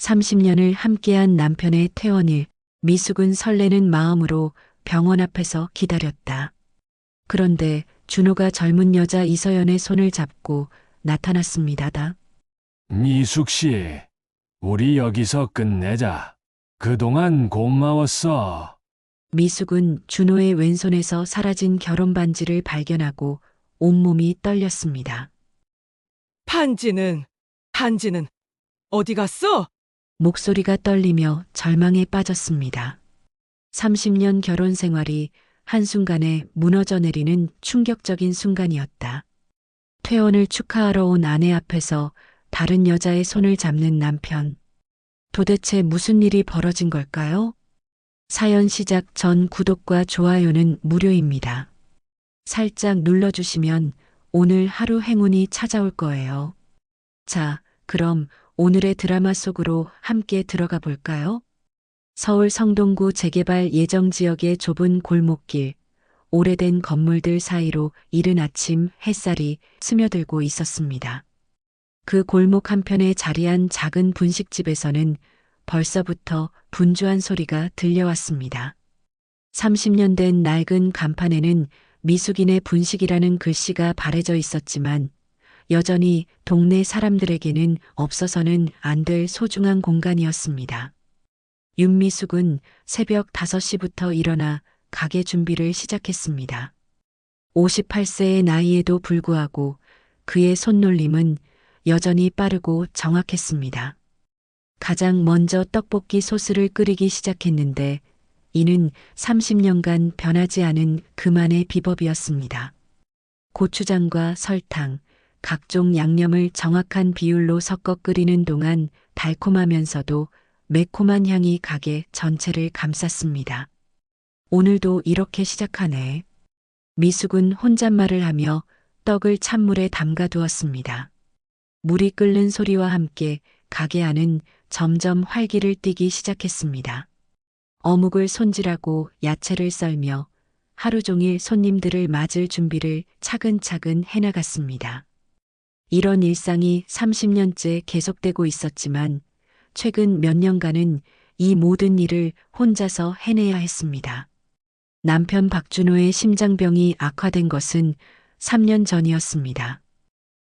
30년을 함께한 남편의 퇴원일, 미숙은 설레는 마음으로 병원 앞에서 기다렸다. 그런데 준호가 젊은 여자 이서연의 손을 잡고 나타났습니다. 미숙 씨, 우리 여기서 끝내자. 그동안 고마웠어. 미숙은 준호의 왼손에서 사라진 결혼 반지를 발견하고 온몸이 떨렸습니다. 반지는 어디 갔어? 목소리가 떨리며 절망에 빠졌습니다. 30년 결혼 생활이 한순간에 무너져 내리는 충격적인 순간이었다. 퇴원을 축하하러 온 아내 앞에서 다른 여자의 손을 잡는 남편. 도대체 무슨 일이 벌어진 걸까요? 사연 시작 전 구독과 좋아요는 무료입니다. 살짝 눌러주시면 오늘 하루 행운이 찾아올 거예요. 자, 그럼 오늘의 드라마 속으로 함께 들어가 볼까요? 서울 성동구 재개발 예정 지역의 좁은 골목길, 오래된 건물들 사이로 이른 아침 햇살이 스며들고 있었습니다. 그 골목 한편에 자리한 작은 분식집에서는 벌써부터 분주한 소리가 들려왔습니다. 30년 된 낡은 간판에는 미숙인의 분식이라는 글씨가 바래져 있었지만 여전히 동네 사람들에게는 없어서는 안 될 소중한 공간이었습니다. 윤미숙은 새벽 5시부터 일어나 가게 준비를 시작했습니다. 58세의 나이에도 불구하고 그의 손놀림은 여전히 빠르고 정확했습니다. 가장 먼저 떡볶이 소스를 끓이기 시작했는데 이는 30년간 변하지 않은 그만의 비법이었습니다. 고추장과 설탕, 각종 양념을 정확한 비율로 섞어 끓이는 동안 달콤하면서도 매콤한 향이 가게 전체를 감쌌습니다. 오늘도 이렇게 시작하네. 미숙은 혼잣말을 하며 떡을 찬물에 담가 두었습니다. 물이 끓는 소리와 함께 가게 안은 점점 활기를 띠기 시작했습니다. 어묵을 손질하고 야채를 썰며 하루 종일 손님들을 맞을 준비를 차근차근 해나갔습니다. 이런 일상이 30년째 계속되고 있었지만 최근 몇 년간은 이 모든 일을 혼자서 해내야 했습니다. 남편 박준호의 심장병이 악화된 것은 3년 전이었습니다.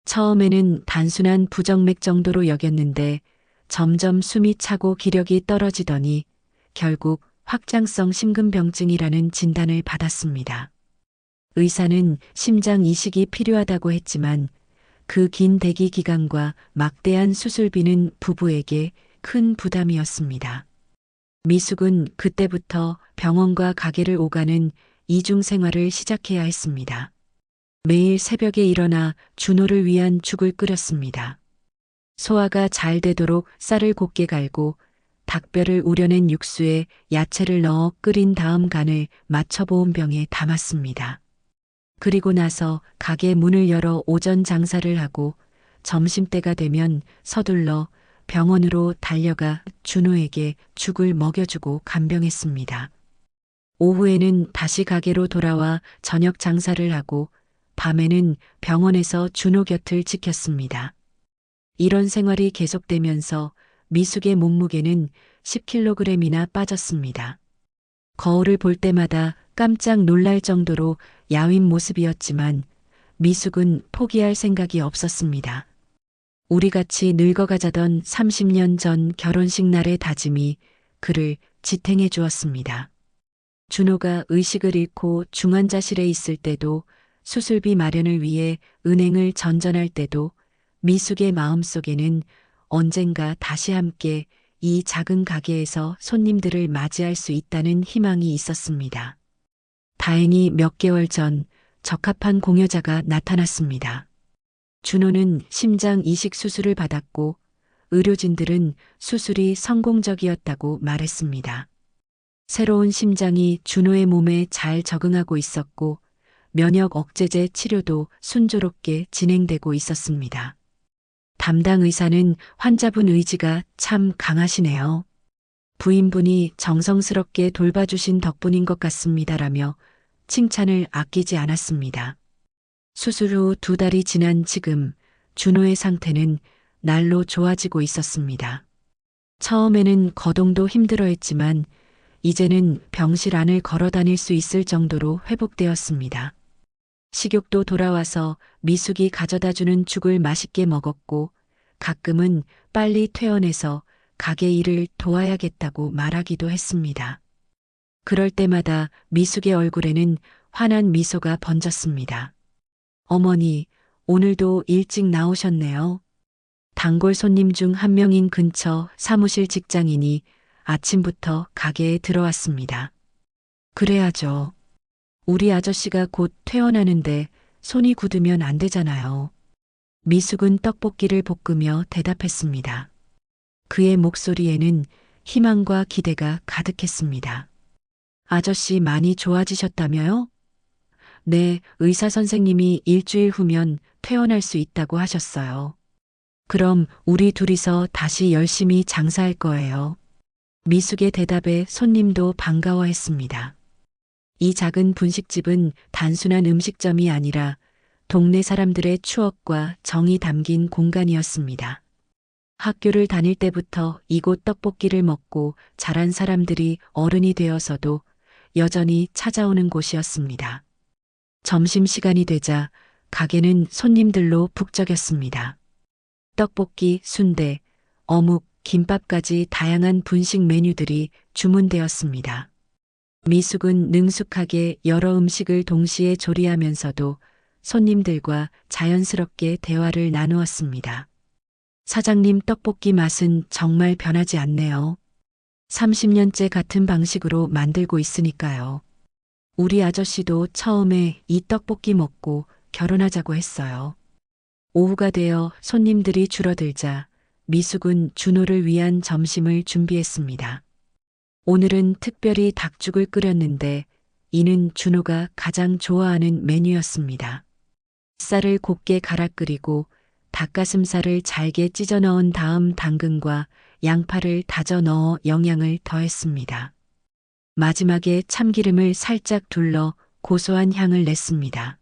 처음에는 단순한 부정맥 정도로 여겼는데 점점 숨이 차고 기력이 떨어지더니 결국 확장성 심근병증이라는 진단을 받았습니다. 의사는 심장 이식이 필요하다고 했지만 그 긴 대기 기간과 막대한 수술비는 부부에게 큰 부담이었습니다. 미숙은 그때부터 병원과 가게를 오가는 이중 생활을 시작해야 했습니다. 매일 새벽에 일어나 준호를 위한 죽을 끓였습니다. 소화가 잘 되도록 쌀을 곱게 갈고 닭뼈를 우려낸 육수에 야채를 넣어 끓인 다음 간을 맞춰보은 병에 담았습니다. 그리고 나서 가게 문을 열어 오전 장사를 하고 점심때가 되면 서둘러 병원으로 달려가 준호에게 죽을 먹여주고 간병했습니다. 오후에는 다시 가게로 돌아와 저녁 장사를 하고 밤에는 병원에서 준호 곁을 지켰습니다. 이런 생활이 계속되면서 미숙의 몸무게는 10kg이나 빠졌습니다. 거울을 볼 때마다 깜짝 놀랄 정도로 야윈 모습이었지만 미숙은 포기할 생각이 없었습니다. 우리 같이 늙어가자던 30년 전 결혼식 날의 다짐이 그를 지탱해 주었습니다. 준호가 의식을 잃고 중환자실에 있을 때도 수술비 마련을 위해 은행을 전전할 때도 미숙의 마음속에는 언젠가 다시 함께 이 작은 가게에서 손님들을 맞이할 수 있다는 희망이 있었습니다. 다행히 몇 개월 전 적합한 공여자가 나타났습니다. 준호는 심장 이식 수술을 받았고 의료진들은 수술이 성공적이었다고 말했습니다. 새로운 심장이 준호의 몸에 잘 적응하고 있었고 면역 억제제 치료도 순조롭게 진행되고 있었습니다. 담당 의사는 환자분 의지가 참 강하시네요. 부인분이 정성스럽게 돌봐주신 덕분인 것 같습니다라며 칭찬을 아끼지 않았습니다. 수술 후 2달이 지난 지금 준호의 상태는 날로 좋아지고 있었습니다. 처음에는 거동도 힘들어했지만 이제는 병실 안을 걸어 다닐 수 있을 정도로 회복되었습니다. 식욕도 돌아와서 미숙이 가져다 주는 죽을 맛있게 먹었고 가끔은 빨리 퇴원해서 가게 일을 도와야겠다고 말하기도 했습니다. 그럴 때마다 미숙의 얼굴에는 환한 미소가 번졌습니다. 어머니, 오늘도 일찍 나오셨네요. 단골 손님 중 한 명인 근처 사무실 직장인이 아침부터 가게에 들어왔습니다. 그래야죠. 우리 아저씨가 곧 퇴원하는데 손이 굳으면 안 되잖아요. 미숙은 떡볶이를 볶으며 대답했습니다. 그의 목소리에는 희망과 기대가 가득했습니다. 아저씨 많이 좋아지셨다며요? 네, 의사 선생님이 일주일 후면 퇴원할 수 있다고 하셨어요. 그럼 우리 둘이서 다시 열심히 장사할 거예요. 미숙의 대답에 손님도 반가워했습니다. 이 작은 분식집은 단순한 음식점이 아니라 동네 사람들의 추억과 정이 담긴 공간이었습니다. 학교를 다닐 때부터 이곳 떡볶이를 먹고 자란 사람들이 어른이 되어서도 여전히 찾아오는 곳이었습니다. 점심시간이 되자 가게는 손님들로 북적였습니다. 떡볶이, 순대, 어묵, 김밥까지 다양한 분식 메뉴들이 주문되었습니다. 미숙은 능숙하게 여러 음식을 동시에 조리하면서도 손님들과 자연스럽게 대화를 나누었습니다. 사장님 떡볶이 맛은 정말 변하지 않네요. 30년째 같은 방식으로 만들고 있으니까요. 우리 아저씨도 처음에 이 떡볶이 먹고 결혼하자고 했어요. 오후가 되어 손님들이 줄어들자 미숙은 준호를 위한 점심을 준비했습니다. 오늘은 특별히 닭죽을 끓였는데 이는 준호가 가장 좋아하는 메뉴였습니다. 쌀을 곱게 갈아 끓이고 닭가슴살을 잘게 찢어 넣은 다음 당근과 양파를 다져 넣어 영양을 더했습니다. 마지막에 참기름을 살짝 둘러 고소한 향을 냈습니다.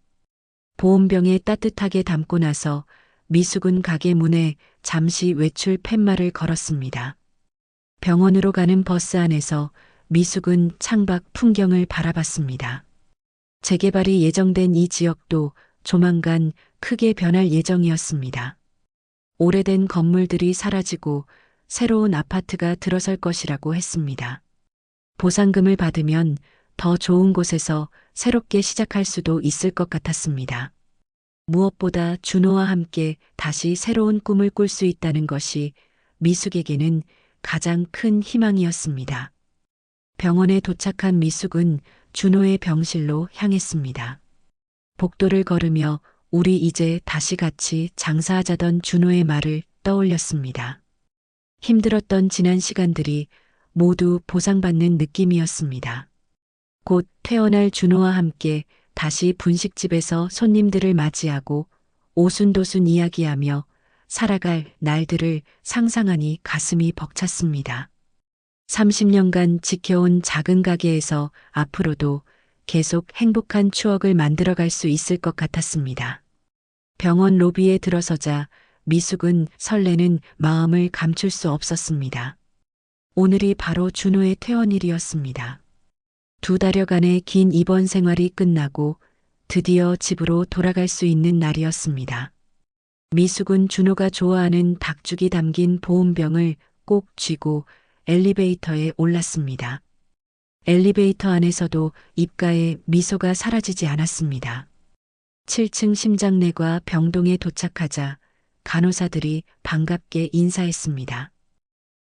보온병에 따뜻하게 담고 나서 미숙은 가게 문에 잠시 외출 팻말을 걸었습니다. 병원으로 가는 버스 안에서 미숙은 창밖 풍경을 바라봤습니다. 재개발이 예정된 이 지역도 조만간 크게 변할 예정이었습니다. 오래된 건물들이 사라지고 새로운 아파트가 들어설 것이라고 했습니다. 보상금을 받으면 더 좋은 곳에서 새롭게 시작할 수도 있을 것 같았습니다. 무엇보다 준호와 함께 다시 새로운 꿈을 꿀 수 있다는 것이 미숙에게는 가장 큰 희망이었습니다. 병원에 도착한 미숙은 준호의 병실로 향했습니다. 복도를 걸으며 우리 이제 다시 같이 장사하자던 준호의 말을 떠올렸습니다. 힘들었던 지난 시간들이 모두 보상받는 느낌이었습니다. 곧 퇴원할 준호와 함께 다시 분식집에서 손님들을 맞이하고 오순도순 이야기하며 살아갈 날들을 상상하니 가슴이 벅찼습니다. 30년간 지켜온 작은 가게에서 앞으로도 계속 행복한 추억을 만들어갈 수 있을 것 같았습니다. 병원 로비에 들어서자 미숙은 설레는 마음을 감출 수 없었습니다. 오늘이 바로 준호의 퇴원일이었습니다. 2달여간의 긴 입원 생활이 끝나고 드디어 집으로 돌아갈 수 있는 날이었습니다. 미숙은 준호가 좋아하는 닭죽이 담긴 보온병을 꼭 쥐고 엘리베이터에 올랐습니다. 엘리베이터 안에서도 입가에 미소가 사라지지 않았습니다. 7층 심장내과 병동에 도착하자 간호사들이 반갑게 인사했습니다.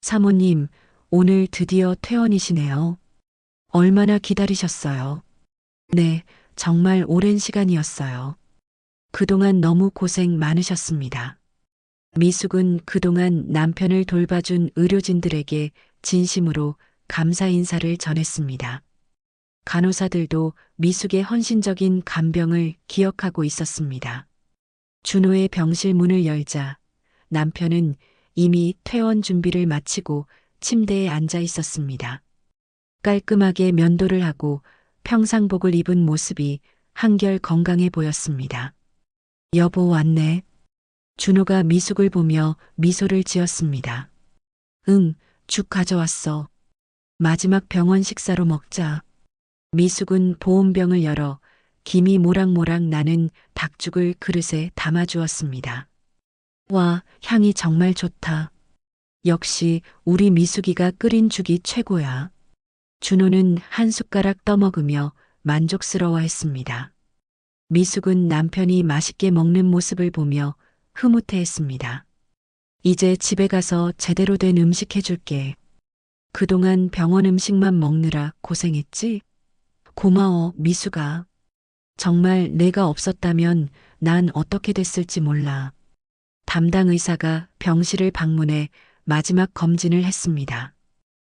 사모님, 오늘 드디어 퇴원이시네요. 얼마나 기다리셨어요? 네, 정말 오랜 시간이었어요. 그동안 너무 고생 많으셨습니다. 미숙은 그동안 남편을 돌봐준 의료진들에게 진심으로 감사 인사를 전했습니다. 간호사들도 미숙의 헌신적인 간병을 기억하고 있었습니다. 준호의 병실 문을 열자 남편은 이미 퇴원 준비를 마치고 침대에 앉아 있었습니다. 깔끔하게 면도를 하고 평상복을 입은 모습이 한결 건강해 보였습니다. 여보 왔네. 준호가 미숙을 보며 미소를 지었습니다. 응, 죽 가져왔어. 마지막 병원 식사로 먹자. 미숙은 보온병을 열어 김이 모락모락 나는 닭죽을 그릇에 담아주었습니다. 와, 향이 정말 좋다. 역시 우리 미숙이가 끓인 죽이 최고야. 준호는 한 숟가락 떠먹으며 만족스러워했습니다. 미숙은 남편이 맛있게 먹는 모습을 보며 흐뭇해했습니다. 이제 집에 가서 제대로 된 음식 해줄게. 그동안 병원 음식만 먹느라 고생했지? 고마워, 미숙아. 정말 내가 없었다면 난 어떻게 됐을지 몰라. 담당 의사가 병실을 방문해 마지막 검진을 했습니다.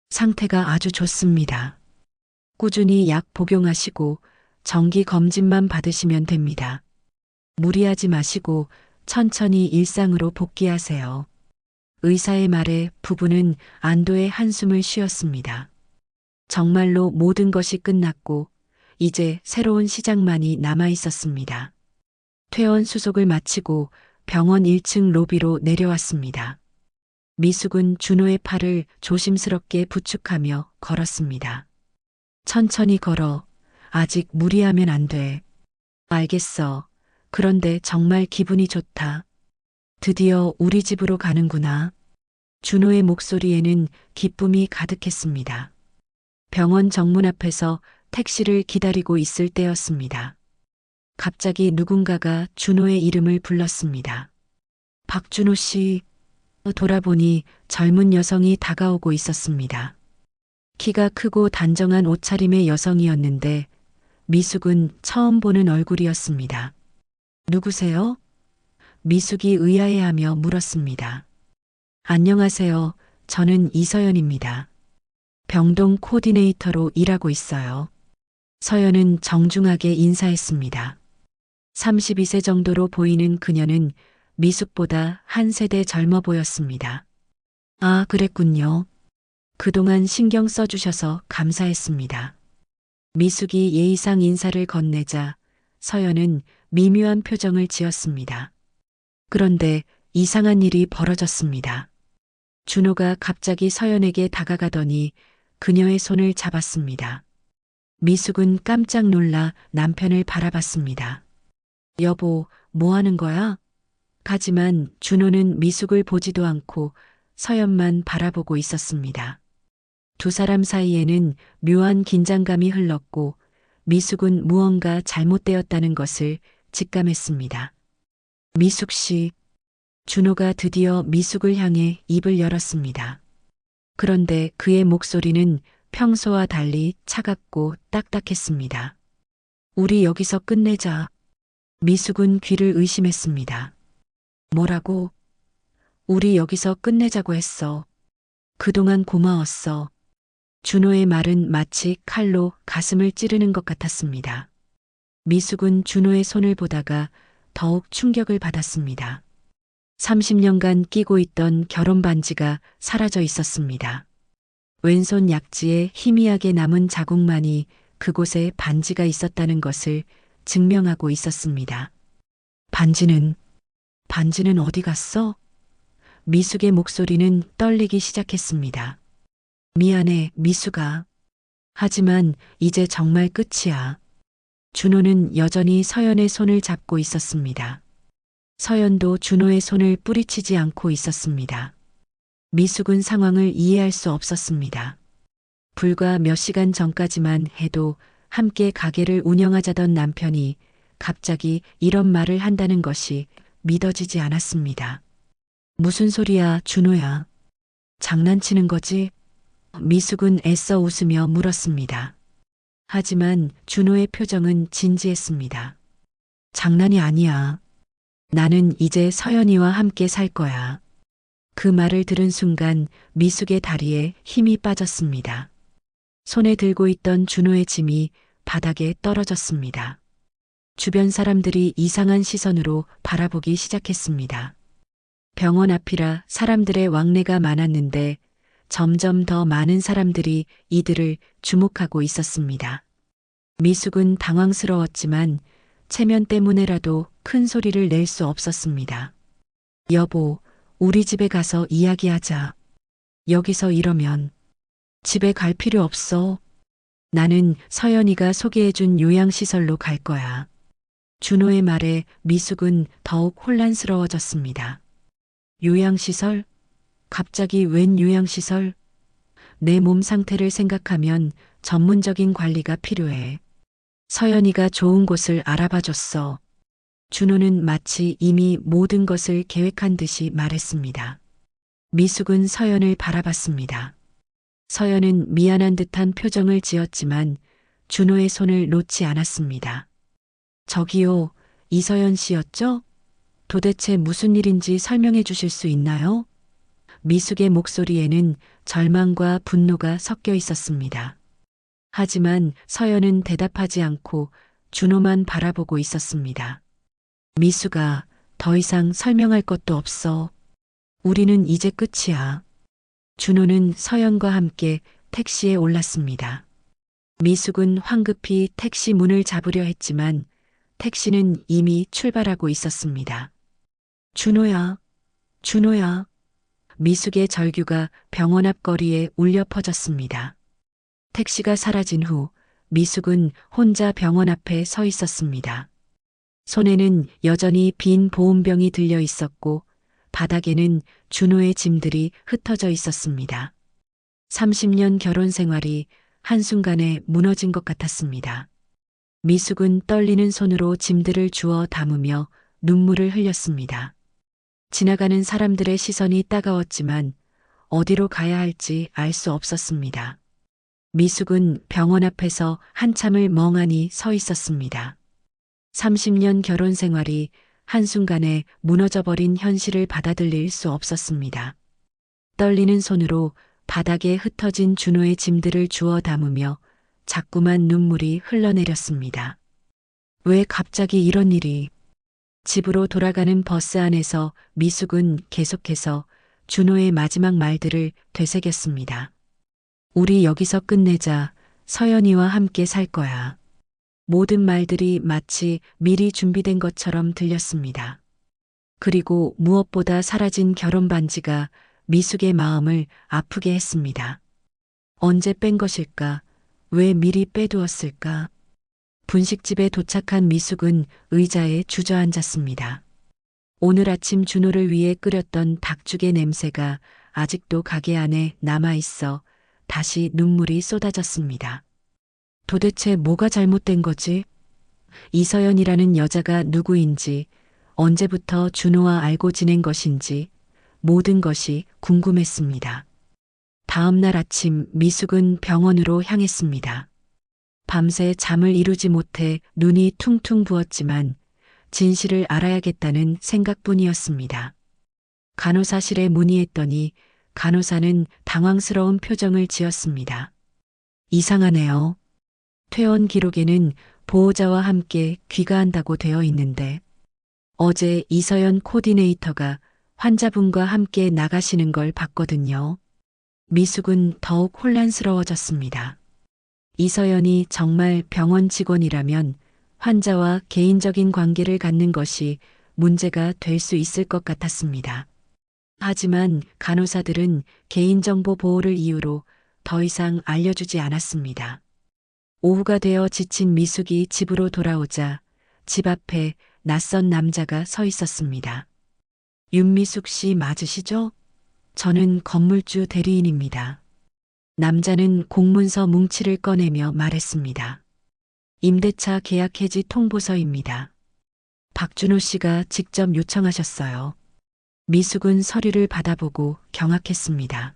상태가 아주 좋습니다. 꾸준히 약 복용하시고 정기 검진만 받으시면 됩니다. 무리하지 마시고 천천히 일상으로 복귀하세요. 의사의 말에 부부는 안도의 한숨을 쉬었습니다. 정말로 모든 것이 끝났고 이제 새로운 시작만이 남아 있었습니다. 퇴원 수속을 마치고 병원 1층 로비로 내려왔습니다. 미숙은 준호의 팔을 조심스럽게 부축하며 걸었습니다. 천천히 걸어. 아직 무리하면 안 돼. 알겠어. 그런데 정말 기분이 좋다. 드디어 우리 집으로 가는구나. 준호의 목소리에는 기쁨이 가득했습니다. 병원 정문 앞에서 택시를 기다리고 있을 때였습니다. 갑자기 누군가가 준호의 이름을 불렀습니다. 박준호 씨. 돌아보니 젊은 여성이 다가오고 있었습니다. 키가 크고 단정한 옷차림의 여성이었는데 미숙은 처음 보는 얼굴이었습니다. 누구세요? 미숙이 의아해하며 물었습니다. 안녕하세요. 저는 이서연입니다. 병동 코디네이터로 일하고 있어요. 서연은 정중하게 인사했습니다. 32세 정도로 보이는 그녀는 미숙보다 한 세대 젊어 보였습니다. 아, 그랬군요. 그동안 신경 써주셔서 감사했습니다. 미숙이 예의상 인사를 건네자 서연은 미묘한 표정을 지었습니다. 그런데 이상한 일이 벌어졌습니다. 준호가 갑자기 서연에게 다가가더니 그녀의 손을 잡았습니다. 미숙은 깜짝 놀라 남편을 바라봤습니다. 여보, 뭐 하는 거야? 하지만 준호는 미숙을 보지도 않고 서연만 바라보고 있었습니다. 두 사람 사이에는 묘한 긴장감이 흘렀고 미숙은 무언가 잘못되었다는 것을 직감했습니다. 미숙 씨. 준호가 드디어 미숙을 향해 입을 열었습니다. 그런데 그의 목소리는 평소와 달리 차갑고 딱딱했습니다. 우리 여기서 끝내자. 미숙은 귀를 의심했습니다. 뭐라고? 우리 여기서 끝내자고 했어. 그동안 고마웠어. 준호의 말은 마치 칼로 가슴을 찌르는 것 같았습니다. 미숙은 준호의 손을 보다가 더욱 충격을 받았습니다. 30년간 끼고 있던 결혼 반지가 사라져 있었습니다. 왼손 약지에 희미하게 남은 자국만이 그곳에 반지가 있었다는 것을 증명하고 있었습니다. 반지는 어디 갔어? 미숙의 목소리는 떨리기 시작했습니다. 미안해, 미숙아. 하지만 이제 정말 끝이야. 준호는 여전히 서연의 손을 잡고 있었습니다. 서연도 준호의 손을 뿌리치지 않고 있었습니다. 미숙은 상황을 이해할 수 없었습니다. 불과 몇 시간 전까지만 해도 함께 가게를 운영하자던 남편이 갑자기 이런 말을 한다는 것이 믿어지지 않았습니다. 무슨 소리야, 준호야. 장난치는 거지? 미숙은 애써 웃으며 물었습니다. 하지만 준호의 표정은 진지했습니다. 장난이 아니야. 나는 이제 서연이와 함께 살 거야. 그 말을 들은 순간 미숙의 다리에 힘이 빠졌습니다. 손에 들고 있던 준호의 짐이 바닥에 떨어졌습니다. 주변 사람들이 이상한 시선으로 바라보기 시작했습니다. 병원 앞이라 사람들의 왕래가 많았는데 점점 더 많은 사람들이 이들을 주목하고 있었습니다. 미숙은 당황스러웠지만 체면 때문에라도 큰 소리를 낼 수 없었습니다. 여보, 우리 집에 가서 이야기하자. 여기서 이러면 집에 갈 필요 없어. 나는 서연이가 소개해준 요양시설로 갈 거야. 준호의 말에 미숙은 더욱 혼란스러워졌습니다. 요양시설? 갑자기 웬 요양시설? 내 몸 상태를 생각하면 전문적인 관리가 필요해. 서연이가 좋은 곳을 알아봐 줬어. 준호는 마치 이미 모든 것을 계획한 듯이 말했습니다. 미숙은 서연을 바라봤습니다. 서연은 미안한 듯한 표정을 지었지만 준호의 손을 놓지 않았습니다. 저기요, 이서연 씨였죠? 도대체 무슨 일인지 설명해 주실 수 있나요? 미숙의 목소리에는 절망과 분노가 섞여 있었습니다. 하지만 서연은 대답하지 않고 준호만 바라보고 있었습니다. 미숙아, 더 이상 설명할 것도 없어. 우리는 이제 끝이야. 준호는 서연과 함께 택시에 올랐습니다. 미숙은 황급히 택시 문을 잡으려 했지만 택시는 이미 출발하고 있었습니다. 준호야, 준호야. 미숙의 절규가 병원 앞 거리에 울려 퍼졌습니다. 택시가 사라진 후 미숙은 혼자 병원 앞에 서 있었습니다. 손에는 여전히 빈 보온병이 들려 있었고 바닥에는 준호의 짐들이 흩어져 있었습니다. 30년 결혼 생활이 한순간에 무너진 것 같았습니다. 미숙은 떨리는 손으로 짐들을 주워 담으며 눈물을 흘렸습니다. 지나가는 사람들의 시선이 따가웠지만 어디로 가야 할지 알 수 없었습니다. 미숙은 병원 앞에서 한참을 멍하니 서 있었습니다. 30년 결혼 생활이 한순간에 무너져버린 현실을 받아들일 수 없었습니다. 떨리는 손으로 바닥에 흩어진 준호의 짐들을 주워 담으며 자꾸만 눈물이 흘러내렸습니다. 왜 갑자기 이런 일이? 집으로 돌아가는 버스 안에서 미숙은 계속해서 준호의 마지막 말들을 되새겼습니다. 우리 여기서 끝내자. 서연이와 함께 살 거야. 모든 말들이 마치 미리 준비된 것처럼 들렸습니다. 그리고 무엇보다 사라진 결혼 반지가 미숙의 마음을 아프게 했습니다. 언제 뺀 것일까? 왜 미리 빼두었을까? 분식집에 도착한 미숙은 의자에 주저앉았습니다. 오늘 아침 준호를 위해 끓였던 닭죽의 냄새가 아직도 가게 안에 남아있어 다시 눈물이 쏟아졌습니다. 도대체 뭐가 잘못된 거지? 이서연이라는 여자가 누구인지, 언제부터 준호와 알고 지낸 것인지 모든 것이 궁금했습니다. 다음 날 아침 미숙은 병원으로 향했습니다. 밤새 잠을 이루지 못해 눈이 퉁퉁 부었지만 진실을 알아야겠다는 생각뿐이었습니다. 간호사실에 문의했더니 간호사는 당황스러운 표정을 지었습니다. 이상하네요. 퇴원 기록에는 보호자와 함께 귀가한다고 되어 있는데 어제 이서연 코디네이터가 환자분과 함께 나가시는 걸 봤거든요. 미숙은 더욱 혼란스러워졌습니다. 이서연이 정말 병원 직원이라면 환자와 개인적인 관계를 갖는 것이 문제가 될 수 있을 것 같았습니다. 하지만 간호사들은 개인정보 보호를 이유로 더 이상 알려주지 않았습니다. 오후가 되어 지친 미숙이 집으로 돌아오자 집 앞에 낯선 남자가 서 있었습니다. 윤미숙 씨 맞으시죠? 저는 건물주 대리인입니다. 남자는 공문서 뭉치를 꺼내며 말했습니다. 임대차 계약 해지 통보서입니다. 박준호 씨가 직접 요청하셨어요. 미숙은 서류를 받아보고 경악했습니다.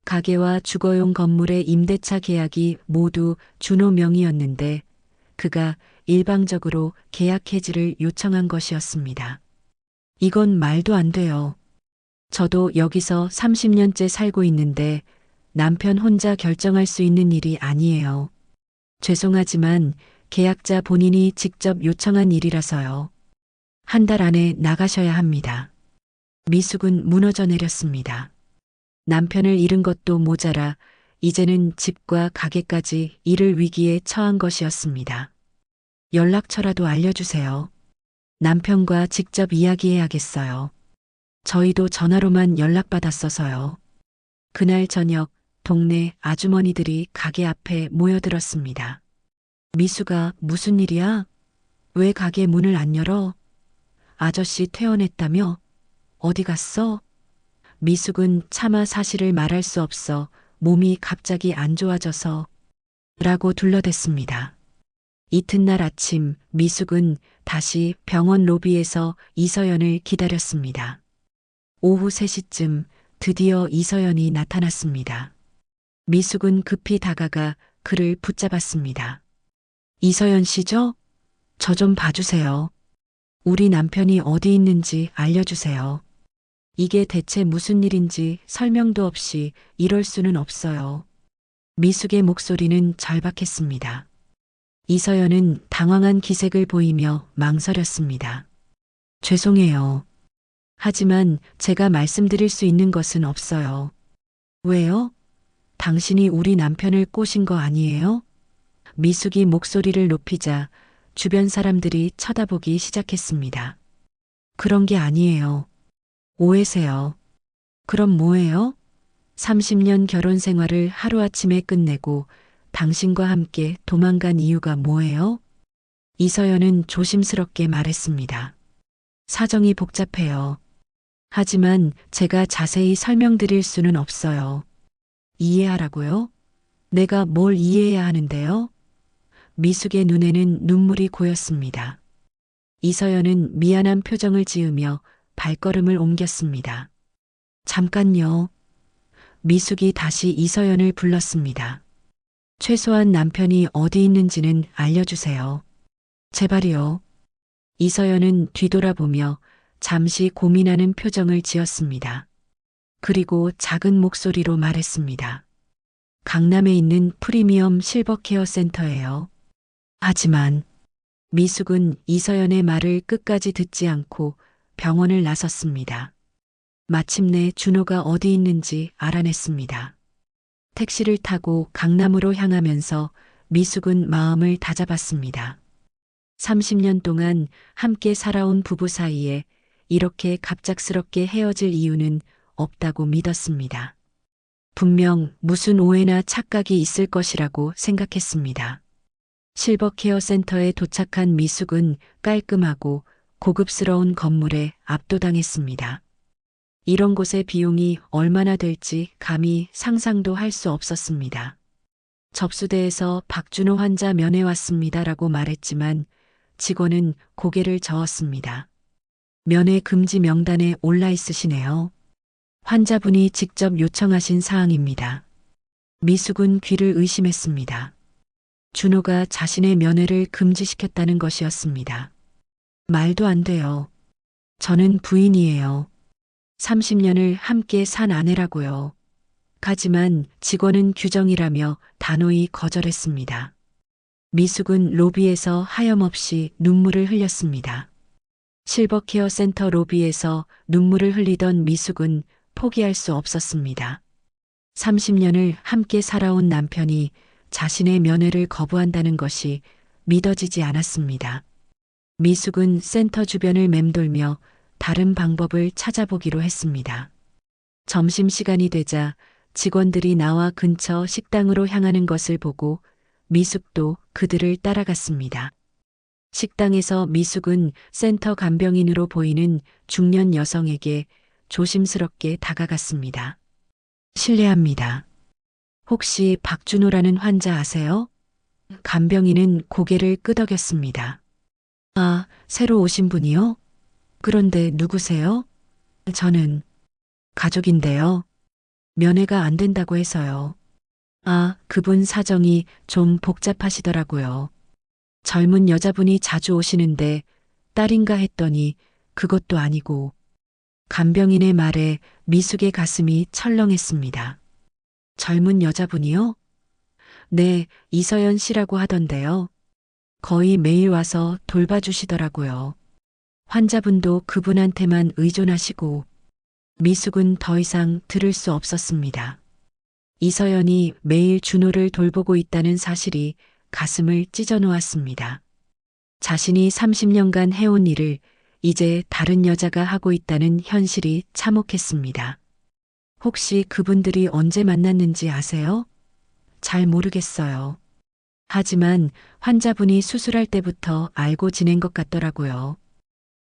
가게와 주거용 건물의 임대차 계약이 모두 준호 명의였는데 그가 일방적으로 계약 해지를 요청한 것이었습니다. 이건 말도 안 돼요. 저도 여기서 30년째 살고 있는데 남편 혼자 결정할 수 있는 일이 아니에요. 죄송하지만 계약자 본인이 직접 요청한 일이라서요. 한 달 안에 나가셔야 합니다. 미숙은 무너져 내렸습니다. 남편을 잃은 것도 모자라 이제는 집과 가게까지 잃을 위기에 처한 것이었습니다. 연락처라도 알려주세요. 남편과 직접 이야기해야겠어요. 저희도 전화로만 연락받았어서요. 그날 저녁 동네 아주머니들이 가게 앞에 모여들었습니다. 미수가 무슨 일이야? 왜 가게 문을 안 열어? 아저씨 퇴원했다며? 어디 갔어? 미숙은 차마 사실을 말할 수 없어 몸이 갑자기 안 좋아져서 라고 둘러댔습니다. 이튿날 아침 미숙은 다시 병원 로비에서 이서연을 기다렸습니다. 오후 3시쯤 드디어 이서연이 나타났습니다. 미숙은 급히 다가가 그를 붙잡았습니다. 이서연 씨죠? 저 좀 봐주세요. 우리 남편이 어디 있는지 알려주세요. 이게 대체 무슨 일인지 설명도 없이 이럴 수는 없어요. 미숙의 목소리는 절박했습니다. 이서연은 당황한 기색을 보이며 망설였습니다. 죄송해요. 하지만 제가 말씀드릴 수 있는 것은 없어요. 왜요? 당신이 우리 남편을 꼬신 거 아니에요? 미숙이 목소리를 높이자 주변 사람들이 쳐다보기 시작했습니다. 그런 게 아니에요. 오해세요. 그럼 뭐예요? 30년 결혼 생활을 하루아침에 끝내고 당신과 함께 도망간 이유가 뭐예요? 이서연은 조심스럽게 말했습니다. 사정이 복잡해요. 하지만 제가 자세히 설명드릴 수는 없어요. 이해하라고요? 내가 뭘 이해해야 하는데요? 미숙의 눈에는 눈물이 고였습니다. 이서연은 미안한 표정을 지으며 발걸음을 옮겼습니다. 잠깐요. 미숙이 다시 이서연을 불렀습니다. 최소한 남편이 어디 있는지는 알려주세요. 제발이요. 이서연은 뒤돌아보며 잠시 고민하는 표정을 지었습니다. 그리고 작은 목소리로 말했습니다. 강남에 있는 프리미엄 실버 케어 센터예요. 하지만 미숙은 이서연의 말을 끝까지 듣지 않고 병원을 나섰습니다. 마침내 준호가 어디 있는지 알아냈습니다. 택시를 타고 강남으로 향하면서 미숙은 마음을 다잡았습니다. 30년 동안 함께 살아온 부부 사이에 이렇게 갑작스럽게 헤어질 이유는 없다고 믿었습니다. 분명 무슨 오해나 착각이 있을 것이라고 생각했습니다. 실버케어 센터에 도착한 미숙은 깔끔하고 고급스러운 건물에 압도당했습니다. 이런 곳의 비용이 얼마나 될지 감히 상상도 할 수 없었습니다. 접수대에서 박준호 환자 면회 왔습니다라고 말했지만 직원은 고개를 저었습니다. 면회 금지 명단에 올라 있으시네요. 환자분이 직접 요청하신 사항입니다. 미숙은 귀를 의심했습니다. 준호가 자신의 면회를 금지시켰다는 것이었습니다. 말도 안 돼요. 저는 부인이에요. 30년을 함께 산 아내라고요. 하지만 직원은 규정이라며 단호히 거절했습니다. 미숙은 로비에서 하염없이 눈물을 흘렸습니다. 실버케어 센터 로비에서 눈물을 흘리던 미숙은 포기할 수 없었습니다. 30년을 함께 살아온 남편이 자신의 면회를 거부한다는 것이 믿어지지 않았습니다. 미숙은 센터 주변을 맴돌며 다른 방법을 찾아보기로 했습니다. 점심시간이 되자 직원들이 나와 근처 식당으로 향하는 것을 보고 미숙도 그들을 따라갔습니다. 식당에서 미숙은 센터 간병인으로 보이는 중년 여성에게 조심스럽게 다가갔습니다. 실례합니다. 혹시 박준호라는 환자 아세요? 간병인은 고개를 끄덕였습니다. 아, 새로 오신 분이요? 그런데 누구세요? 저는 가족인데요. 면회가 안 된다고 해서요. 아, 그분 사정이 좀 복잡하시더라고요. 젊은 여자분이 자주 오시는데 딸인가 했더니 그것도 아니고. 간병인의 말에 미숙의 가슴이 철렁했습니다. 젊은 여자분이요? 네, 이서연 씨라고 하던데요. 거의 매일 와서 돌봐주시더라고요. 환자분도 그분한테만 의존하시고. 미숙은 더 이상 들을 수 없었습니다. 이서연이 매일 준호를 돌보고 있다는 사실이 가슴을 찢어 놓았습니다. 자신이 30년간 해온 일을 이제 다른 여자가 하고 있다는 현실이 참혹했습니다. 혹시 그분들이 언제 만났는지 아세요? 잘 모르겠어요. 하지만 환자분이 수술할 때부터 알고 지낸 것 같더라고요.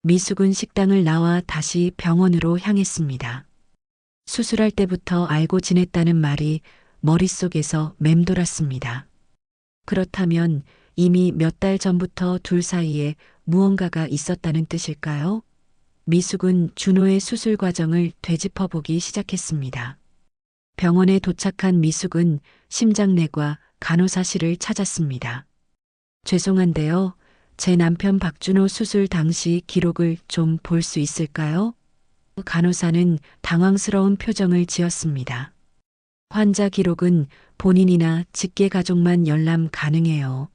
미숙은 식당을 나와 다시 병원으로 향했습니다. 수술할 때부터 알고 지냈다는 말이 머릿속에서 맴돌았습니다. 그렇다면 이미 몇 달 전부터 둘 사이에 무언가가 있었다는 뜻일까요? 미숙은 준호의 수술 과정을 되짚어보기 시작했습니다. 병원에 도착한 미숙은 심장내과 간호사실을 찾았습니다. 죄송한데요. 제 남편 박준호 수술 당시 기록을 좀 볼 수 있을까요? 간호사는 당황스러운 표정을 지었습니다. 환자 기록은 본인이나 직계 가족만 열람 가능해요.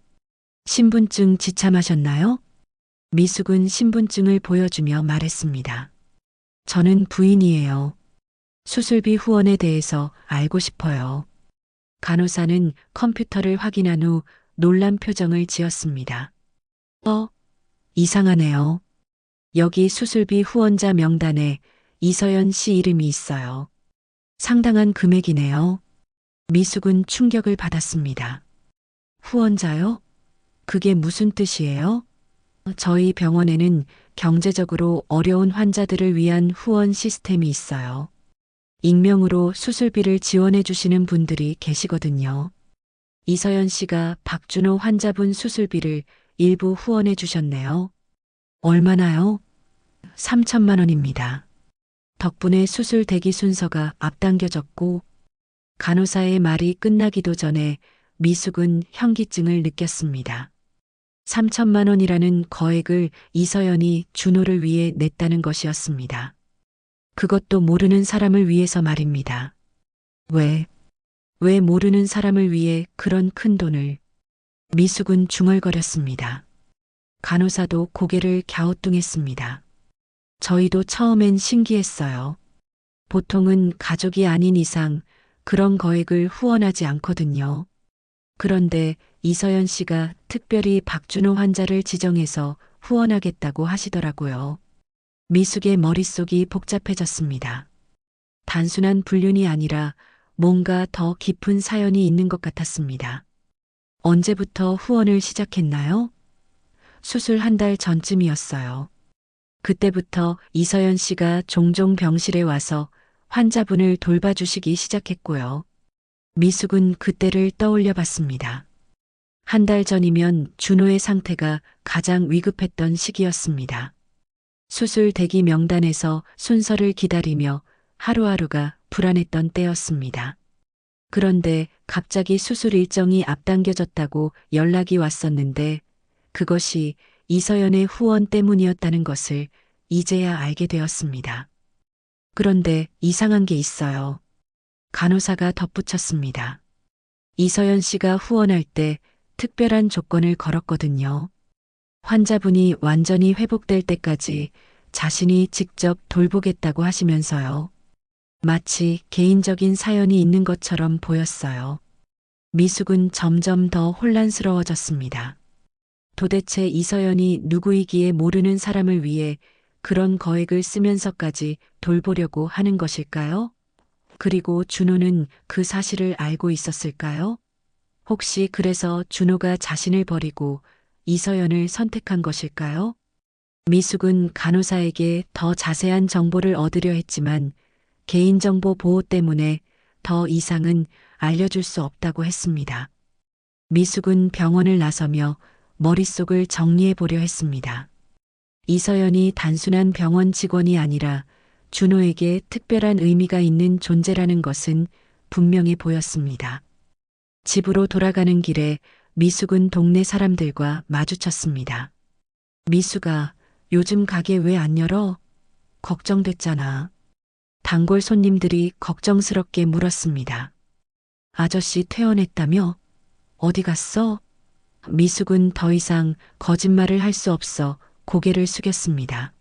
신분증 지참하셨나요? 미숙은 신분증을 보여주며 말했습니다. 저는 부인이에요. 수술비 후원에 대해서 알고 싶어요. 간호사는 컴퓨터를 확인한 후 놀란 표정을 지었습니다. 이상하네요. 여기 수술비 후원자 명단에 이서연 씨 이름이 있어요. 상당한 금액이네요. 미숙은 충격을 받았습니다. 후원자요? 그게 무슨 뜻이에요? 저희 병원에는 경제적으로 어려운 환자들을 위한 후원 시스템이 있어요. 익명으로 수술비를 지원해 주시는 분들이 계시거든요. 이서연 씨가 박준호 환자분 수술비를 일부 후원해 주셨네요. 얼마나요? 3천만 원입니다. 덕분에 수술 대기 순서가 앞당겨졌고 간호사의 말이 끝나기도 전에 미숙은 현기증을 느꼈습니다. 3천만 원이라는 거액을 이서연이 준호를 위해 냈다는 것이었습니다. 그것도 모르는 사람을 위해서 말입니다. 왜 모르는 사람을 위해 그런 큰 돈을? 미숙은 중얼거렸습니다. 간호사도 고개를 갸우뚱했습니다. 저희도 처음엔 신기했어요. 보통은 가족이 아닌 이상 그런 거액을 후원하지 않거든요. 그런데 이서연 씨가 특별히 박준호 환자를 지정해서 후원하겠다고 하시더라고요. 미숙의 머릿속이 복잡해졌습니다. 단순한 불륜이 아니라 뭔가 더 깊은 사연이 있는 것 같았습니다. 언제부터 후원을 시작했나요? 수술 한 달 전쯤이었어요. 그때부터 이서연 씨가 종종 병실에 와서 환자분을 돌봐주시기 시작했고요. 미숙은 그때를 떠올려 봤습니다. 한 달 전이면 준호의 상태가 가장 위급했던 시기였습니다. 수술 대기 명단에서 순서를 기다리며 하루하루가 불안했던 때였습니다. 그런데 갑자기 수술 일정이 앞당겨졌다고 연락이 왔었는데 그것이 이서연의 후원 때문이었다는 것을 이제야 알게 되었습니다. 그런데 이상한 게 있어요. 간호사가 덧붙였습니다. 이서연 씨가 후원할 때 특별한 조건을 걸었거든요. 환자분이 완전히 회복될 때까지 자신이 직접 돌보겠다고 하시면서요. 마치 개인적인 사연이 있는 것처럼 보였어요. 미숙은 점점 더 혼란스러워졌습니다. 도대체 이서연이 누구이기에 모르는 사람을 위해 그런 거액을 쓰면서까지 돌보려고 하는 것일까요? 그리고 준호는 그 사실을 알고 있었을까요? 혹시 그래서 준호가 자신을 버리고 이서연을 선택한 것일까요? 미숙은 간호사에게 더 자세한 정보를 얻으려 했지만 개인정보 보호 때문에 더 이상은 알려줄 수 없다고 했습니다. 미숙은 병원을 나서며 머릿속을 정리해 보려 했습니다. 이서연이 단순한 병원 직원이 아니라 준호에게 특별한 의미가 있는 존재라는 것은 분명해 보였습니다. 집으로 돌아가는 길에 미숙은 동네 사람들과 마주쳤습니다. 미숙아, 요즘 가게 왜 안 열어? 걱정됐잖아. 단골 손님들이 걱정스럽게 물었습니다. 아저씨 퇴원했다며? 어디 갔어? 미숙은 더 이상 거짓말을 할 수 없어 고개를 숙였습니다.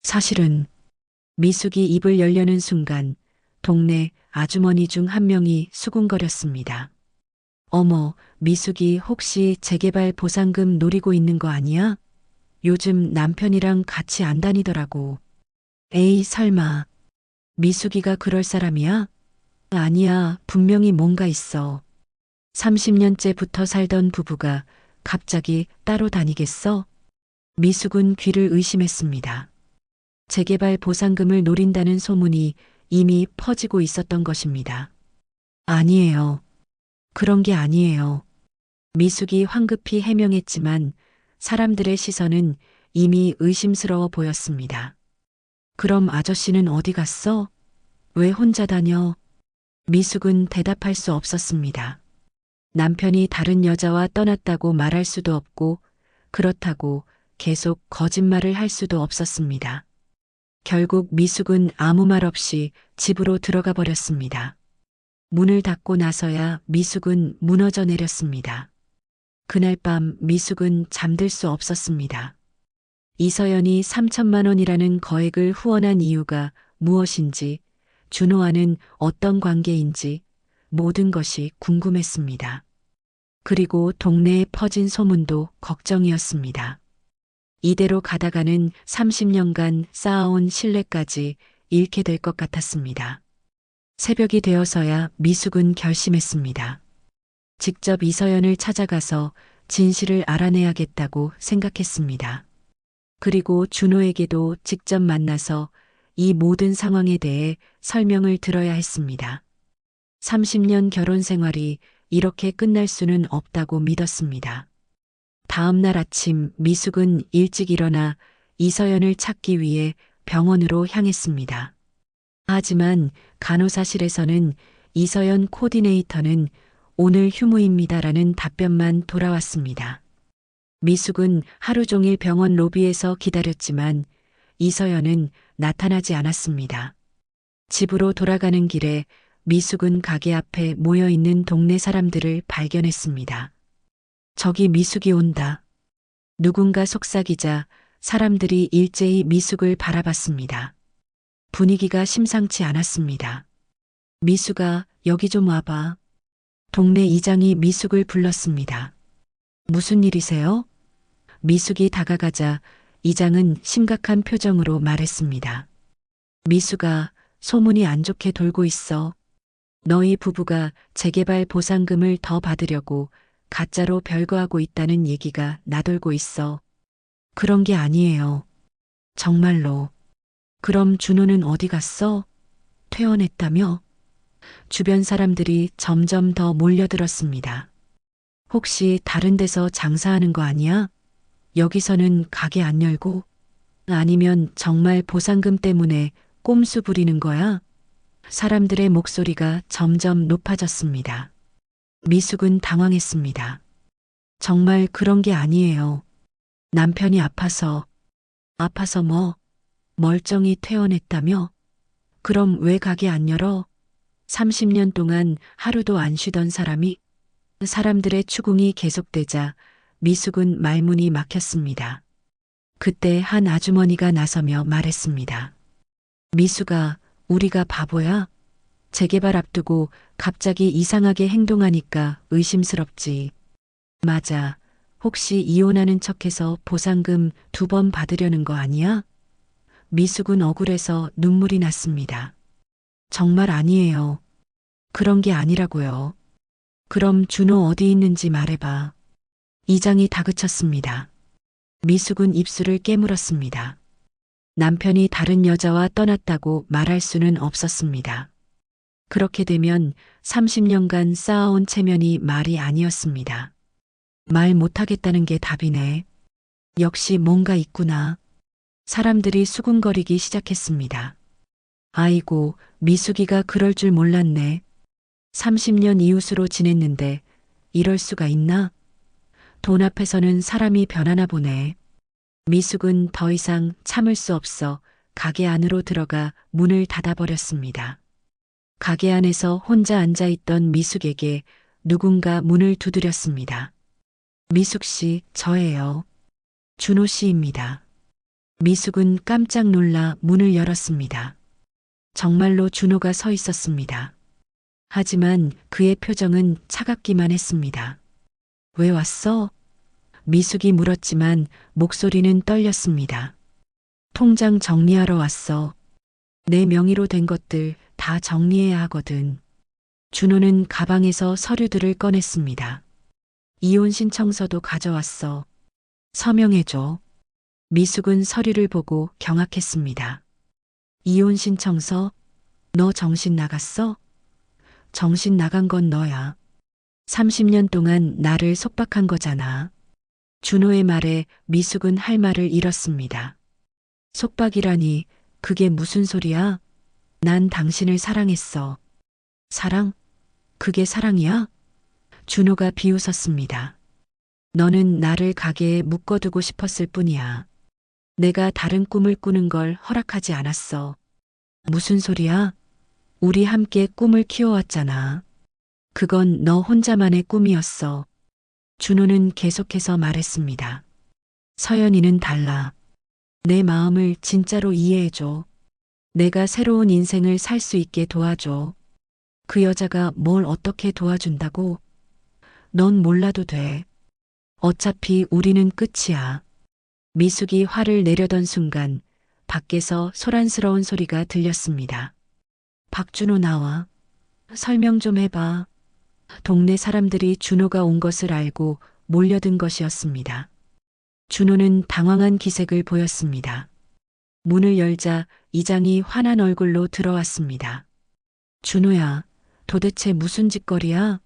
사실은 미숙이 입을 열려는 순간 동네 아주머니 중 한 명이 수군거렸습니다. 어머, 미숙이 혹시 재개발 보상금 노리고 있는 거 아니야? 요즘 남편이랑 같이 안 다니더라고. 에이, 설마. 미숙이가 그럴 사람이야? 아니야, 분명히 뭔가 있어. 30년째 붙어 살던 부부가 갑자기 따로 다니겠어? 미숙은 귀를 의심했습니다. 재개발 보상금을 노린다는 소문이 이미 퍼지고 있었던 것입니다. 아니에요. 그런 게 아니에요. 미숙이 황급히 해명했지만 사람들의 시선은 이미 의심스러워 보였습니다. 그럼 아저씨는 어디 갔어? 왜 혼자 다녀? 미숙은 대답할 수 없었습니다. 남편이 다른 여자와 떠났다고 말할 수도 없고 그렇다고 계속 거짓말을 할 수도 없었습니다. 결국 미숙은 아무 말 없이 집으로 들어가 버렸습니다. 문을 닫고 나서야 미숙은 무너져 내렸습니다. 그날 밤 미숙은 잠들 수 없었습니다. 이서연이 3천만 원이라는 거액을 후원한 이유가 무엇인지, 준호와는 어떤 관계인지 모든 것이 궁금했습니다. 그리고 동네에 퍼진 소문도 걱정이었습니다. 이대로 가다가는 30년간 쌓아온 신뢰까지 잃게 될 것 같았습니다. 새벽이 되어서야 미숙은 결심했습니다. 직접 이서연을 찾아가서 진실을 알아내야겠다고 생각했습니다. 그리고 준호에게도 직접 만나서 이 모든 상황에 대해 설명을 들어야 했습니다. 30년 결혼 생활이 이렇게 끝날 수는 없다고 믿었습니다. 다음 날 아침 미숙은 일찍 일어나 이서연을 찾기 위해 병원으로 향했습니다. 하지만 간호사실에서는 이서연 코디네이터는 오늘 휴무입니다라는 답변만 돌아왔습니다. 미숙은 하루 종일 병원 로비에서 기다렸지만 이서연은 나타나지 않았습니다. 집으로 돌아가는 길에 미숙은 가게 앞에 모여 있는 동네 사람들을 발견했습니다. 저기 미숙이 온다. 누군가 속삭이자 사람들이 일제히 미숙을 바라봤습니다. 분위기가 심상치 않았습니다. 미숙아, 여기 좀 와봐. 동네 이장이 미숙을 불렀습니다. 무슨 일이세요? 미숙이 다가가자 이장은 심각한 표정으로 말했습니다. 미숙아, 소문이 안 좋게 돌고 있어. 너희 부부가 재개발 보상금을 더 받으려고 가짜로 별거하고 있다는 얘기가 나돌고 있어. 그런 게 아니에요. 정말로. 그럼 준호는 어디 갔어? 퇴원했다며? 주변 사람들이 점점 더 몰려들었습니다. 혹시 다른 데서 장사하는 거 아니야? 여기서는 가게 안 열고? 아니면 정말 보상금 때문에 꼼수 부리는 거야? 사람들의 목소리가 점점 높아졌습니다. 미숙은 당황했습니다. 정말 그런 게 아니에요. 남편이 아파서 뭐? 멀쩡히 퇴원했다며? 그럼 왜 가게 안 열어? 30년 동안 하루도 안 쉬던 사람이? 사람들의 추궁이 계속되자 미숙은 말문이 막혔습니다. 그때 한 아주머니가 나서며 말했습니다. 미숙아, 우리가 바보야? 재개발 앞두고 갑자기 이상하게 행동하니까 의심스럽지. 맞아. 혹시 이혼하는 척해서 보상금 2번 받으려는 거 아니야? 미숙은 억울해서 눈물이 났습니다. 정말 아니에요. 그런 게 아니라고요. 그럼 준호 어디 있는지 말해봐. 이장이 다그쳤습니다. 미숙은 입술을 깨물었습니다. 남편이 다른 여자와 떠났다고 말할 수는 없었습니다. 그렇게 되면 30년간 쌓아온 체면이 말이 아니었습니다. 말 못하겠다는 게 답이네. 역시 뭔가 있구나. 사람들이 수군거리기 시작했습니다. 아이고, 미숙이가 그럴 줄 몰랐네. 30년 이웃으로 지냈는데 이럴 수가 있나? 돈 앞에서는 사람이 변하나 보네. 미숙은 더 이상 참을 수 없어 가게 안으로 들어가 문을 닫아버렸습니다. 가게 안에서 혼자 앉아있던 미숙에게 누군가 문을 두드렸습니다. 미숙 씨, 저예요. 준호 씨입니다. 미숙은 깜짝 놀라 문을 열었습니다. 정말로 준호가 서 있었습니다. 하지만 그의 표정은 차갑기만 했습니다. 왜 왔어? 미숙이 물었지만 목소리는 떨렸습니다. 통장 정리하러 왔어. 내 명의로 된 것들 다 정리해야 하거든. 준호는 가방에서 서류들을 꺼냈습니다. 이혼 신청서도 가져왔어. 서명해줘. 미숙은 서류를 보고 경악했습니다. 이혼 신청서? 너 정신 나갔어? 정신 나간 건 너야. 30년 동안 나를 속박한 거잖아. 준호의 말에 미숙은 할 말을 잃었습니다. 속박이라니, 그게 무슨 소리야? 난 당신을 사랑했어. 사랑? 그게 사랑이야? 준호가 비웃었습니다. 너는 나를 가게에 묶어두고 싶었을 뿐이야. 내가 다른 꿈을 꾸는 걸 허락하지 않았어. 무슨 소리야? 우리 함께 꿈을 키워왔잖아. 그건 너 혼자만의 꿈이었어. 준호는 계속해서 말했습니다. 서연이는 달라. 내 마음을 진짜로 이해해줘. 내가 새로운 인생을 살 수 있게 도와줘. 그 여자가 뭘 어떻게 도와준다고? 넌 몰라도 돼. 어차피 우리는 끝이야. 미숙이 화를 내려던 순간 밖에서 소란스러운 소리가 들렸습니다. 박준호 나와. 설명 좀 해봐. 동네 사람들이 준호가 온 것을 알고 몰려든 것이었습니다. 준호는 당황한 기색을 보였습니다. 문을 열자 이장이 환한 얼굴로 들어왔습니다. 준호야, 도대체 무슨 짓거리야?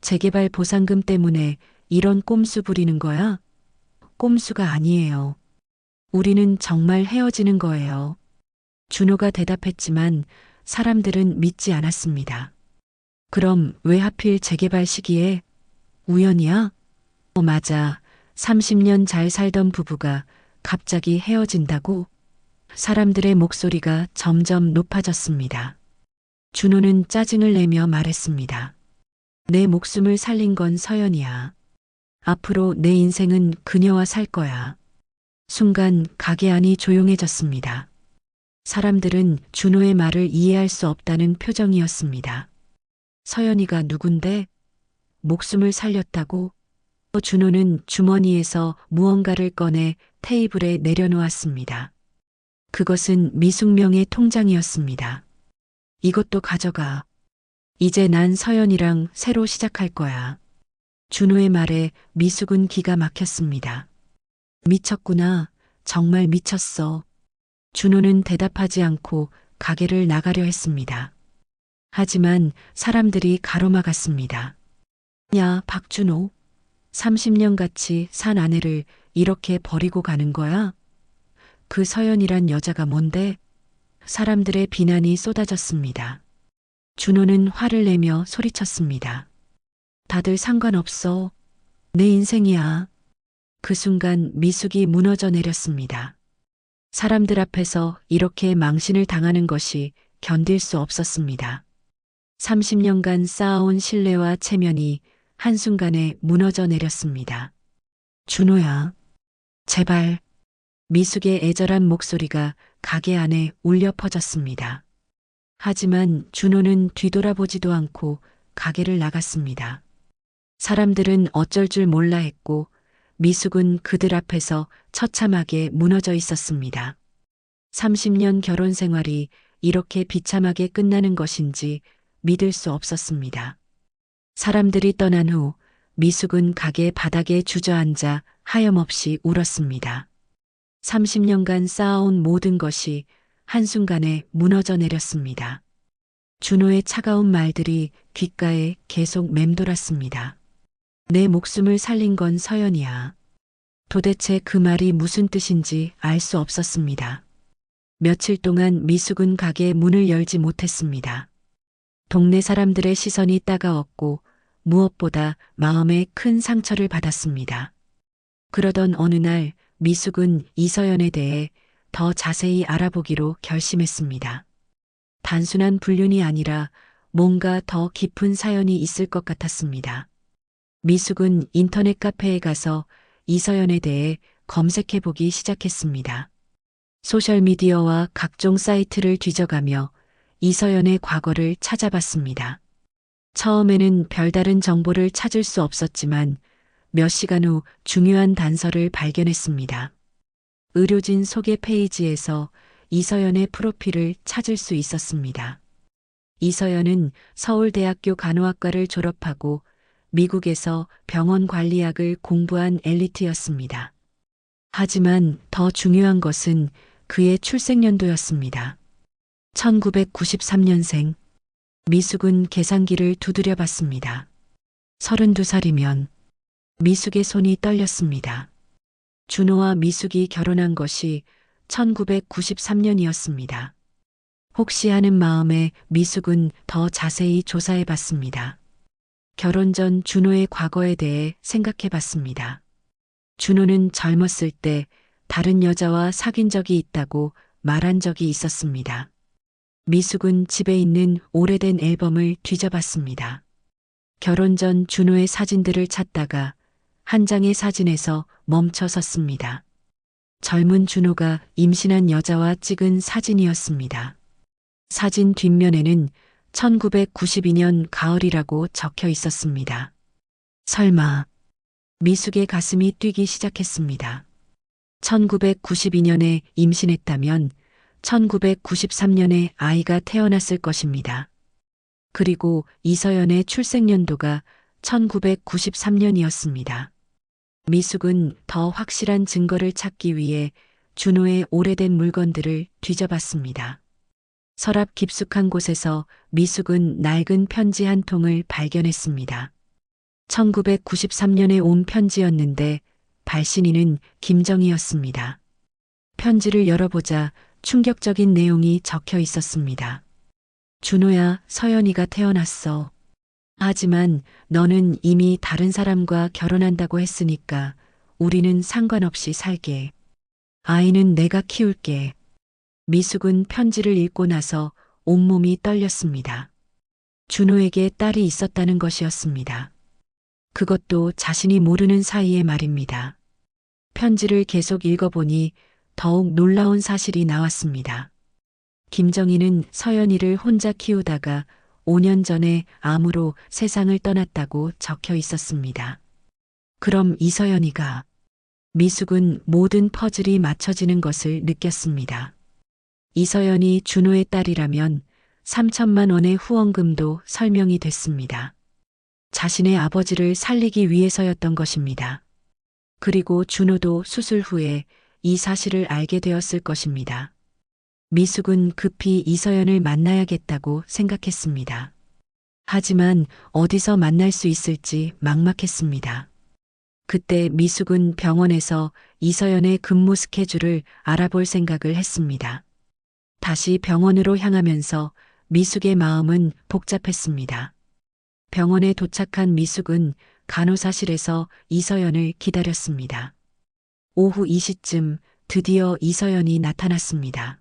재개발 보상금 때문에 이런 꼼수 부리는 거야? 꼼수가 아니에요. 우리는 정말 헤어지는 거예요. 준호가 대답했지만 사람들은 믿지 않았습니다. 그럼 왜 하필 재개발 시기에? 우연이야? 맞아. 30년 잘 살던 부부가 갑자기 헤어진다고? 사람들의 목소리가 점점 높아졌습니다. 준호는 짜증을 내며 말했습니다. 내 목숨을 살린 건 서연이야. 앞으로 내 인생은 그녀와 살 거야. 순간 가게 안이 조용해졌습니다. 사람들은 준호의 말을 이해할 수 없다는 표정이었습니다. 서연이가 누군데? 목숨을 살렸다고? 준호는 주머니에서 무언가를 꺼내 테이블에 내려놓았습니다. 그것은 미숙명의 통장이었습니다. 이것도 가져가. 이제 난 서연이랑 새로 시작할 거야. 준호의 말에 미숙은 기가 막혔습니다. 미쳤구나. 정말 미쳤어. 준호는 대답하지 않고 가게를 나가려 했습니다. 하지만 사람들이 가로막았습니다. 야, 박준호. 30년 같이 산 아내를 이렇게 버리고 가는 거야? 그 서연이란 여자가 뭔데? 사람들의 비난이 쏟아졌습니다. 준호는 화를 내며 소리쳤습니다. 다들 상관없어. 내 인생이야. 그 순간 미숙이 무너져 내렸습니다. 사람들 앞에서 이렇게 망신을 당하는 것이 견딜 수 없었습니다. 30년간 쌓아온 신뢰와 체면이 한순간에 무너져 내렸습니다. 준호야, 제발. 미숙의 애절한 목소리가 가게 안에 울려 퍼졌습니다. 하지만 준호는 뒤돌아보지도 않고 가게를 나갔습니다. 사람들은 어쩔 줄 몰라 했고 미숙은 그들 앞에서 처참하게 무너져 있었습니다. 30년 결혼 생활이 이렇게 비참하게 끝나는 것인지 믿을 수 없었습니다. 사람들이 떠난 후 미숙은 가게 바닥에 주저앉아 하염없이 울었습니다. 30년간 쌓아온 모든 것이 한순간에 무너져 내렸습니다. 준호의 차가운 말들이 귓가에 계속 맴돌았습니다. 내 목숨을 살린 건 서연이야. 도대체 그 말이 무슨 뜻인지 알 수 없었습니다. 며칠 동안 미숙은 가게 문을 열지 못했습니다. 동네 사람들의 시선이 따가웠고 무엇보다 마음에 큰 상처를 받았습니다. 그러던 어느 날 미숙은 이서연에 대해 더 자세히 알아보기로 결심했습니다. 단순한 불륜이 아니라 뭔가 더 깊은 사연이 있을 것 같았습니다. 미숙은 인터넷 카페에 가서 이서연에 대해 검색해 보기 시작했습니다. 소셜미디어와 각종 사이트를 뒤져가며 이서연의 과거를 찾아봤습니다. 처음에는 별다른 정보를 찾을 수 없었지만 몇 시간 후 중요한 단서를 발견했습니다. 의료진 소개 페이지에서 이서연의 프로필을 찾을 수 있었습니다. 이서연은 서울대학교 간호학과를 졸업하고 미국에서 병원 관리학을 공부한 엘리트였습니다. 하지만 더 중요한 것은 그의 출생연도였습니다. 1993년생. 미숙은 계산기를 두드려 봤습니다. 32살이면 미숙의 손이 떨렸습니다. 준호와 미숙이 결혼한 것이 1993년이었습니다. 혹시 하는 마음에 미숙은 더 자세히 조사해 봤습니다. 결혼 전 준호의 과거에 대해 생각해 봤습니다. 준호는 젊었을 때 다른 여자와 사귄 적이 있다고 말한 적이 있었습니다. 미숙은 집에 있는 오래된 앨범을 뒤져봤습니다. 결혼 전 준호의 사진들을 찾다가 한 장의 사진에서 멈춰 섰습니다. 젊은 준호가 임신한 여자와 찍은 사진이었습니다. 사진 뒷면에는 1992년 가을이라고 적혀 있었습니다. 설마 미숙의 가슴이 뛰기 시작했습니다. 1992년에 임신했다면 1993년에 아이가 태어났을 것입니다. 그리고 이서연의 출생연도가 1993년이었습니다. 미숙은 더 확실한 증거를 찾기 위해 준호의 오래된 물건들을 뒤져봤습니다. 서랍 깊숙한 곳에서 미숙은 낡은 편지 한 통을 발견했습니다. 1993년에 온 편지였는데 발신인은 김정희였습니다. 편지를 열어보자 충격적인 내용이 적혀 있었습니다. 준호야, 서연이가 태어났어. 하지만 너는 이미 다른 사람과 결혼한다고 했으니까 우리는 상관없이 살게. 아이는 내가 키울게. 미숙은 편지를 읽고 나서 온몸이 떨렸습니다. 준호에게 딸이 있었다는 것이었습니다. 그것도 자신이 모르는 사이의 말입니다. 편지를 계속 읽어보니 더욱 놀라운 사실이 나왔습니다. 김정희는 서연이를 혼자 키우다가 5년 전에 암으로 세상을 떠났다고 적혀 있었습니다. 그럼 이서연이가 미숙은 모든 퍼즐이 맞춰지는 것을 느꼈습니다. 이서연이 준호의 딸이라면 3천만 원의 후원금도 설명이 됐습니다. 자신의 아버지를 살리기 위해서였던 것입니다. 그리고 준호도 수술 후에 이 사실을 알게 되었을 것입니다. 미숙은 급히 이서연을 만나야겠다고 생각했습니다. 하지만 어디서 만날 수 있을지 막막했습니다. 그때 미숙은 병원에서 이서연의 근무 스케줄을 알아볼 생각을 했습니다. 다시 병원으로 향하면서 미숙의 마음은 복잡했습니다. 병원에 도착한 미숙은 간호사실에서 이서연을 기다렸습니다. 오후 2시쯤 드디어 이서연이 나타났습니다.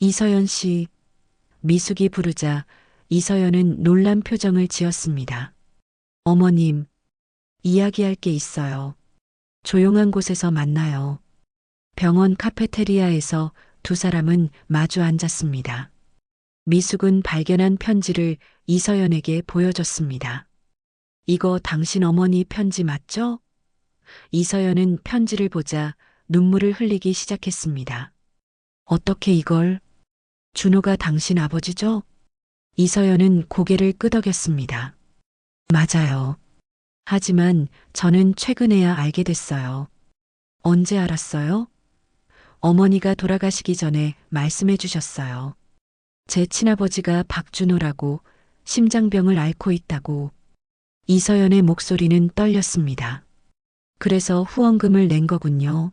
이서연 씨, 미숙이 부르자 이서연은 놀란 표정을 지었습니다. 어머님, 이야기할 게 있어요. 조용한 곳에서 만나요. 병원 카페테리아에서 두 사람은 마주 앉았습니다. 미숙은 발견한 편지를 이서연에게 보여줬습니다. 이거 당신 어머니 편지 맞죠? 이서연은 편지를 보자 눈물을 흘리기 시작했습니다. 어떻게 이걸? 준호가 당신 아버지죠? 이서연은 고개를 끄덕였습니다. 맞아요. 하지만 저는 최근에야 알게 됐어요. 언제 알았어요? 어머니가 돌아가시기 전에 말씀해 주셨어요. 제 친아버지가 박준호라고 심장병을 앓고 있다고. 이서연의 목소리는 떨렸습니다. 그래서 후원금을 낸 거군요.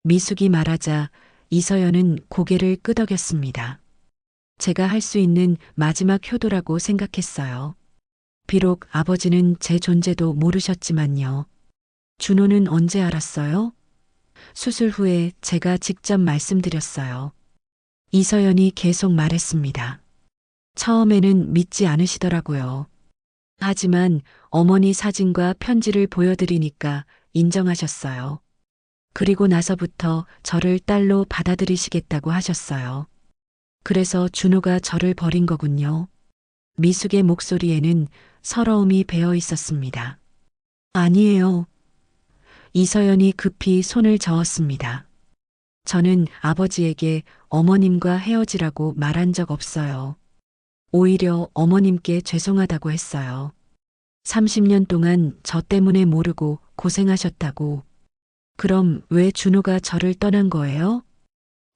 미숙이 말하자 이서연은 고개를 끄덕였습니다. 제가 할 수 있는 마지막 효도라고 생각했어요. 비록 아버지는 제 존재도 모르셨지만요. 준호는 언제 알았어요? 수술 후에 제가 직접 말씀드렸어요. 이서연이 계속 말했습니다. 처음에는 믿지 않으시더라고요. 하지만 어머니 사진과 편지를 보여드리니까 인정하셨어요. 그리고 나서부터 저를 딸로 받아들이시겠다고 하셨어요. 그래서 준호가 저를 버린 거군요. 미숙의 목소리에는 서러움이 배어 있었습니다. 아니에요. 이서연이 급히 손을 저었습니다. 저는 아버지에게 어머님과 헤어지라고 말한 적 없어요. 오히려 어머님께 죄송하다고 했어요. 30년 동안 저 때문에 모르고 고생하셨다고. 그럼 왜 준호가 저를 떠난 거예요?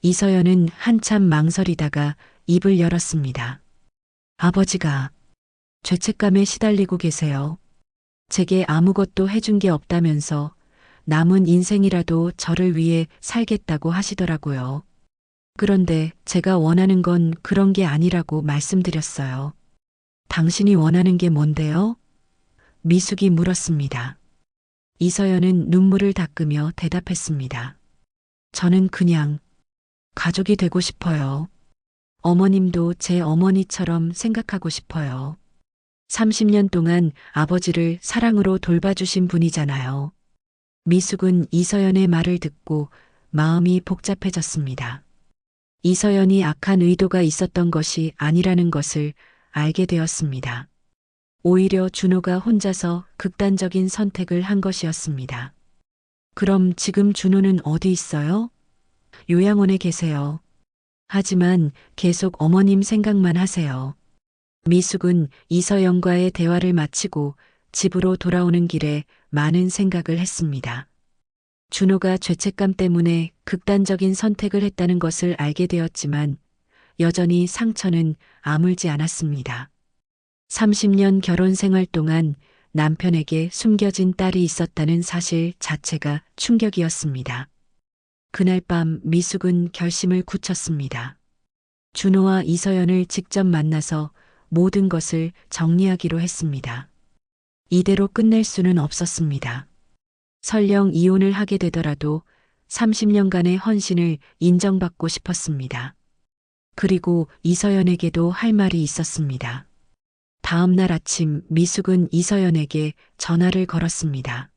이서연은 한참 망설이다가 입을 열었습니다. 아버지가 죄책감에 시달리고 계세요. 제게 아무것도 해준 게 없다면서 남은 인생이라도 저를 위해 살겠다고 하시더라고요. 그런데 제가 원하는 건 그런 게 아니라고 말씀드렸어요. 당신이 원하는 게 뭔데요? 미숙이 물었습니다. 이서연은 눈물을 닦으며 대답했습니다. 저는 그냥 가족이 되고 싶어요. 어머님도 제 어머니처럼 생각하고 싶어요. 30년 동안 아버지를 사랑으로 돌봐주신 분이잖아요. 미숙은 이서연의 말을 듣고 마음이 복잡해졌습니다. 이서연이 악한 의도가 있었던 것이 아니라는 것을 알게 되었습니다. 오히려 준호가 혼자서 극단적인 선택을 한 것이었습니다. 그럼 지금 준호는 어디 있어요? 요양원에 계세요. 하지만 계속 어머님 생각만 하세요. 미숙은 이서연과의 대화를 마치고 집으로 돌아오는 길에 많은 생각을 했습니다. 준호가 죄책감 때문에 극단적인 선택을 했다는 것을 알게 되었지만 여전히 상처는 아물지 않았습니다. 30년 결혼 생활 동안 남편에게 숨겨진 딸이 있었다는 사실 자체가 충격이었습니다. 그날 밤 미숙은 결심을 굳혔습니다. 준호와 이서연을 직접 만나서 모든 것을 정리하기로 했습니다. 이대로 끝낼 수는 없었습니다. 설령 이혼을 하게 되더라도 30년간의 헌신을 인정받고 싶었습니다. 그리고 이서연에게도 할 말이 있었습니다. 다음 날 아침 미숙은 이서연에게 전화를 걸었습니다.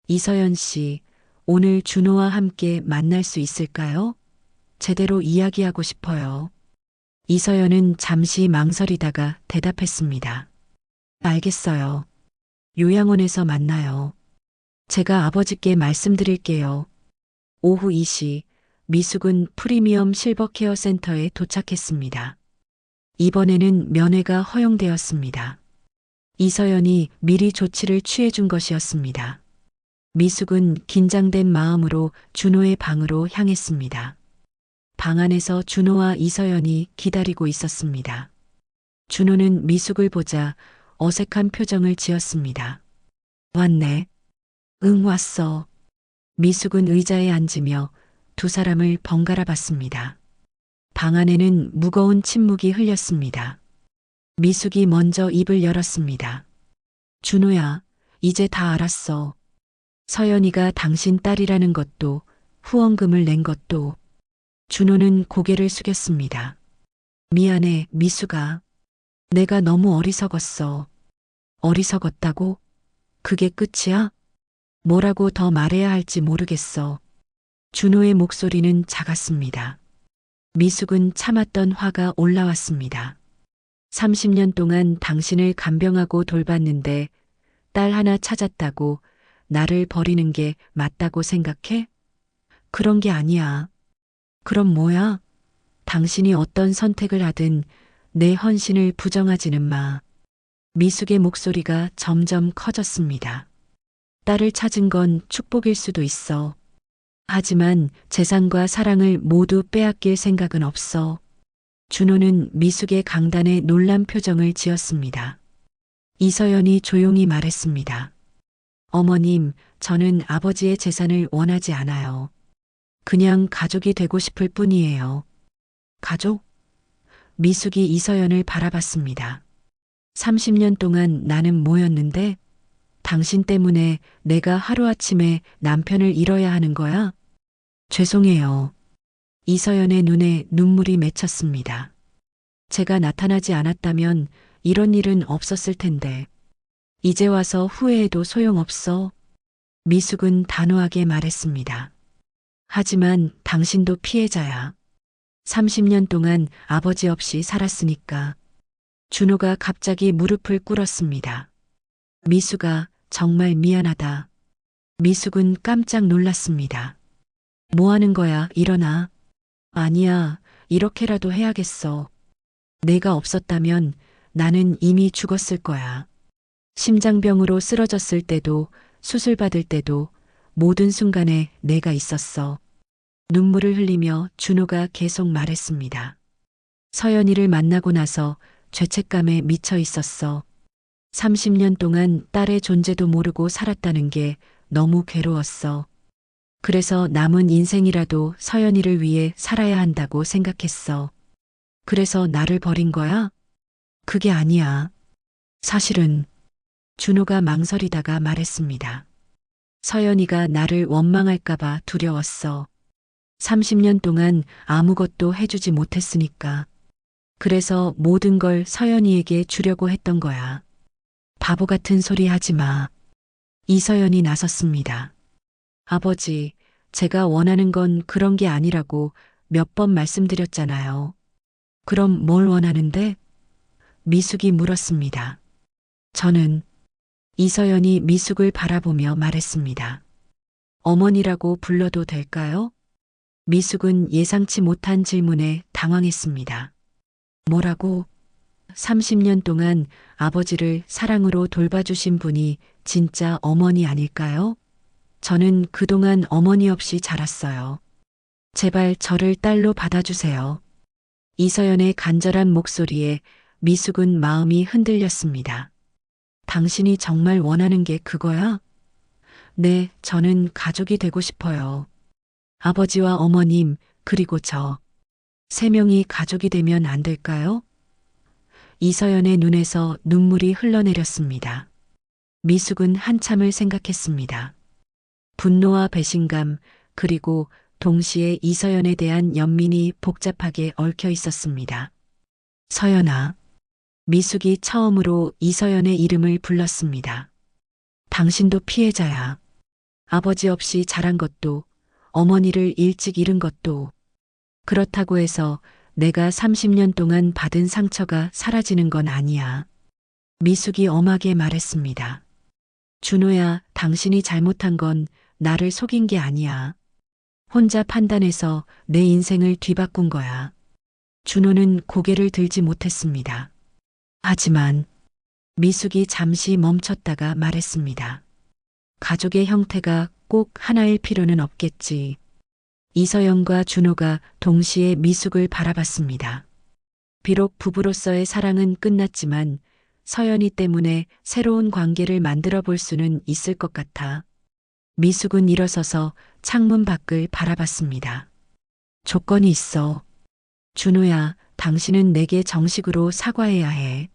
이서연 씨, 오늘 준호와 함께 만날 수 있을까요? 제대로 이야기하고 싶어요. 이서연은 잠시 망설이다가 대답했습니다. 알겠어요. 요양원에서 만나요. 제가 아버지께 말씀드릴게요. 오후 2시 미숙은 프리미엄 실버 케어 센터에 도착했습니다. 이번에는 면회가 허용되었습니다. 이서연이 미리 조치를 취해준 것이었습니다. 미숙은 긴장된 마음으로 준호의 방으로 향했습니다. 방 안에서 준호와 이서연이 기다리고 있었습니다. 준호는 미숙을 보자 어색한 표정을 지었습니다. 왔네. 응, 왔어. 미숙은 의자에 앉으며 두 사람을 번갈아 봤습니다. 방 안에는 무거운 침묵이 흘렸습니다. 미숙이 먼저 입을 열었습니다. 준호야, 이제 다 알았어. 서연이가 당신 딸이라는 것도 후원금을 낸 것도. 준호는 고개를 숙였습니다. 미안해, 미숙아. 내가 너무 어리석었어. 어리석었다고? 그게 끝이야? 뭐라고 더 말해야 할지 모르겠어. 준호의 목소리는 작았습니다. 미숙은 참았던 화가 올라왔습니다. 30년 동안 당신을 간병하고 돌봤는데 딸 하나 찾았다고 나를 버리는 게 맞다고 생각해? 그런 게 아니야. 그럼 뭐야? 당신이 어떤 선택을 하든 내 헌신을 부정하지는 마. 미숙의 목소리가 점점 커졌습니다. 딸을 찾은 건 축복일 수도 있어. 하지만 재산과 사랑을 모두 빼앗길 생각은 없어. 준호는 미숙의 강단에 놀란 표정을 지었습니다. 이서연이 조용히 말했습니다. 어머님, 저는 아버지의 재산을 원하지 않아요. 그냥 가족이 되고 싶을 뿐이에요. 가족? 미숙이 이서연을 바라봤습니다. 30년 동안 나는 뭐였는데? 당신 때문에 내가 하루아침에 남편을 잃어야 하는 거야? 죄송해요. 이서연의 눈에 눈물이 맺혔습니다. 제가 나타나지 않았다면 이런 일은 없었을 텐데. 이제 와서 후회해도 소용없어. 미숙은 단호하게 말했습니다. 하지만 당신도 피해자야. 30년 동안 아버지 없이 살았으니까. 준호가 갑자기 무릎을 꿇었습니다. 미숙아, 정말 미안하다. 미숙은 깜짝 놀랐습니다. 뭐 하는 거야, 일어나. 아니야, 이렇게라도 해야겠어. 내가 없었다면 나는 이미 죽었을 거야. 심장병으로 쓰러졌을 때도 수술 받을 때도 모든 순간에 내가 있었어. 눈물을 흘리며 준호가 계속 말했습니다. 서연이를 만나고 나서 죄책감에 미쳐 있었어. 30년 동안 딸의 존재도 모르고 살았다는 게 너무 괴로웠어. 그래서 남은 인생이라도 서연이를 위해 살아야 한다고 생각했어. 그래서 나를 버린 거야? 그게 아니야. 사실은 준호가 망설이다가 말했습니다. 서연이가 나를 원망할까봐 두려웠어. 30년 동안 아무것도 해주지 못했으니까. 그래서 모든 걸 서연이에게 주려고 했던 거야. 바보 같은 소리 하지 마. 이서연이 나섰습니다. 아버지, 제가 원하는 건 그런 게 아니라고 몇 번 말씀드렸잖아요. 그럼 뭘 원하는데? 미숙이 물었습니다. 저는 이서연이 미숙을 바라보며 말했습니다. 어머니라고 불러도 될까요? 미숙은 예상치 못한 질문에 당황했습니다. 뭐라고? 30년 동안 아버지를 사랑으로 돌봐주신 분이 진짜 어머니 아닐까요? 저는 그동안 어머니 없이 자랐어요. 제발 저를 딸로 받아주세요. 이서연의 간절한 목소리에 미숙은 마음이 흔들렸습니다. 당신이 정말 원하는 게 그거야? 네, 저는 가족이 되고 싶어요. 아버지와 어머님, 그리고 저. 3명이 가족이 되면 안 될까요? 이서연의 눈에서 눈물이 흘러내렸습니다. 미숙은 한참을 생각했습니다. 분노와 배신감, 그리고 동시에 이서연에 대한 연민이 복잡하게 얽혀 있었습니다. 서연아. 미숙이 처음으로 이서연의 이름을 불렀습니다. 당신도 피해자야. 아버지 없이 자란 것도, 어머니를 일찍 잃은 것도. 그렇다고 해서 내가 30년 동안 받은 상처가 사라지는 건 아니야. 미숙이 엄하게 말했습니다. 준호야, 당신이 잘못한 건 나를 속인 게 아니야. 혼자 판단해서 내 인생을 뒤바꾼 거야. 준호는 고개를 들지 못했습니다. 하지만 미숙이 잠시 멈췄다가 말했습니다. 가족의 형태가 꼭 하나일 필요는 없겠지. 이서연과 준호가 동시에 미숙을 바라봤습니다. 비록 부부로서의 사랑은 끝났지만 서연이 때문에 새로운 관계를 만들어 볼 수는 있을 것 같아. 미숙은 일어서서 창문 밖을 바라봤습니다. 조건이 있어. 준호야, 당신은 내게 정식으로 사과해야 해.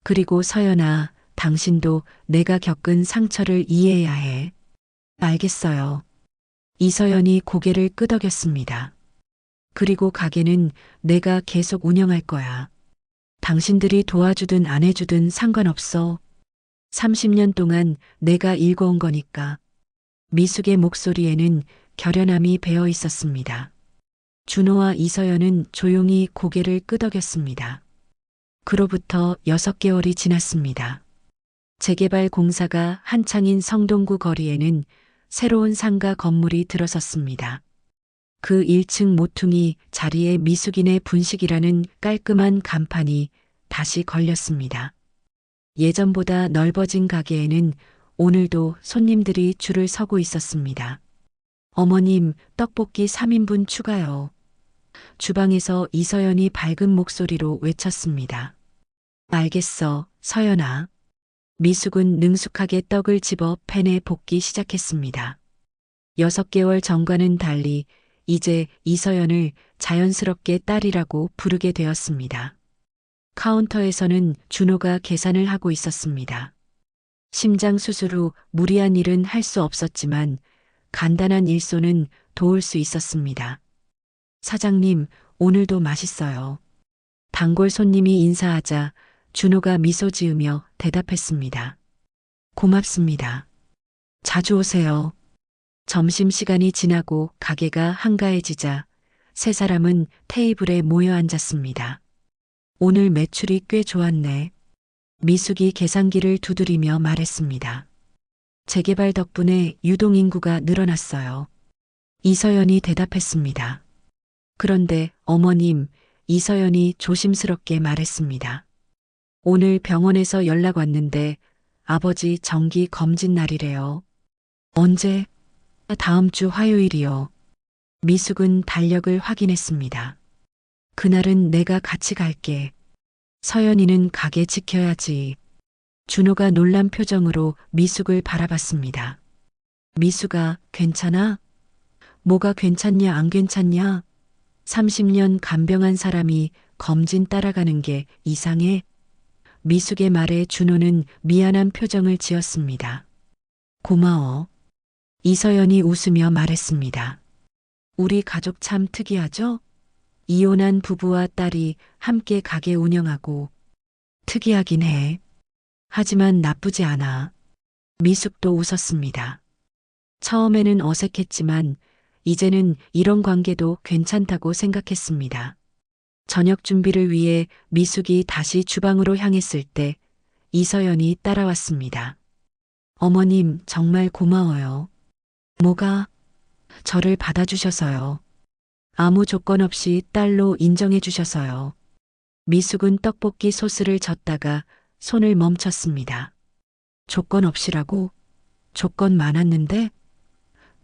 그리고 서연아, 당신도 내가 겪은 상처를 이해해야 해. 알겠어요. 이서연이 고개를 끄덕였습니다. 그리고 가게는 내가 계속 운영할 거야. 당신들이 도와주든 안 해주든 상관없어. 30년 동안 내가 일궈온 거니까. 미숙의 목소리에는 결연함이 배어 있었습니다. 준호와 이서연은 조용히 고개를 끄덕였습니다. 그로부터 6개월이 지났습니다. 재개발 공사가 한창인 성동구 거리에는 새로운 상가 건물이 들어섰습니다. 그 1층 모퉁이 자리에 미숙인의 분식이라는 깔끔한 간판이 다시 걸렸습니다. 예전보다 넓어진 가게에는 오늘도 손님들이 줄을 서고 있었습니다. 어머님, 떡볶이 3인분 추가요. 주방에서 이서연이 밝은 목소리로 외쳤습니다. 알겠어, 서연아. 미숙은 능숙하게 떡을 집어 팬에 볶기 시작했습니다. 6개월 전과는 달리 이제 이서연을 자연스럽게 딸이라고 부르게 되었습니다. 카운터에서는 준호가 계산을 하고 있었습니다. 심장 수술 후 무리한 일은 할 수 없었지만 간단한 일손은 도울 수 있었습니다. 사장님, 오늘도 맛있어요. 단골 손님이 인사하자 준호가 미소 지으며 대답했습니다. 고맙습니다. 자주 오세요. 점심시간이 지나고 가게가 한가해지자 세 사람은 테이블에 모여 앉았습니다. 오늘 매출이 꽤 좋았네. 미숙이 계산기를 두드리며 말했습니다. 재개발 덕분에 유동인구가 늘어났어요. 이서연이 대답했습니다. 그런데 어머님, 이서연이 조심스럽게 말했습니다. 오늘 병원에서 연락 왔는데 아버지 정기 검진 날이래요. 언제? 다음 주 화요일이요. 미숙은 달력을 확인했습니다. 그날은 내가 같이 갈게. 서연이는 가게 지켜야지. 준호가 놀란 표정으로 미숙을 바라봤습니다. 미숙아, 괜찮아? 뭐가 괜찮냐, 안 괜찮냐? 30년 간병한 사람이 검진 따라가는 게 이상해? 미숙의 말에 준호는 미안한 표정을 지었습니다. 고마워. 이서연이 웃으며 말했습니다. 우리 가족 참 특이하죠? 이혼한 부부와 딸이 함께 가게 운영하고 특이하긴 해. 하지만 나쁘지 않아. 미숙도 웃었습니다. 처음에는 어색했지만 이제는 이런 관계도 괜찮다고 생각했습니다. 저녁 준비를 위해 미숙이 다시 주방으로 향했을 때 이서연이 따라왔습니다. 어머님, 정말 고마워요. 뭐가? 저를 받아주셔서요. 아무 조건 없이 딸로 인정해 주셔서요. 미숙은 떡볶이 소스를 젓다가 손을 멈췄습니다. 조건 없이라고? 조건 많았는데?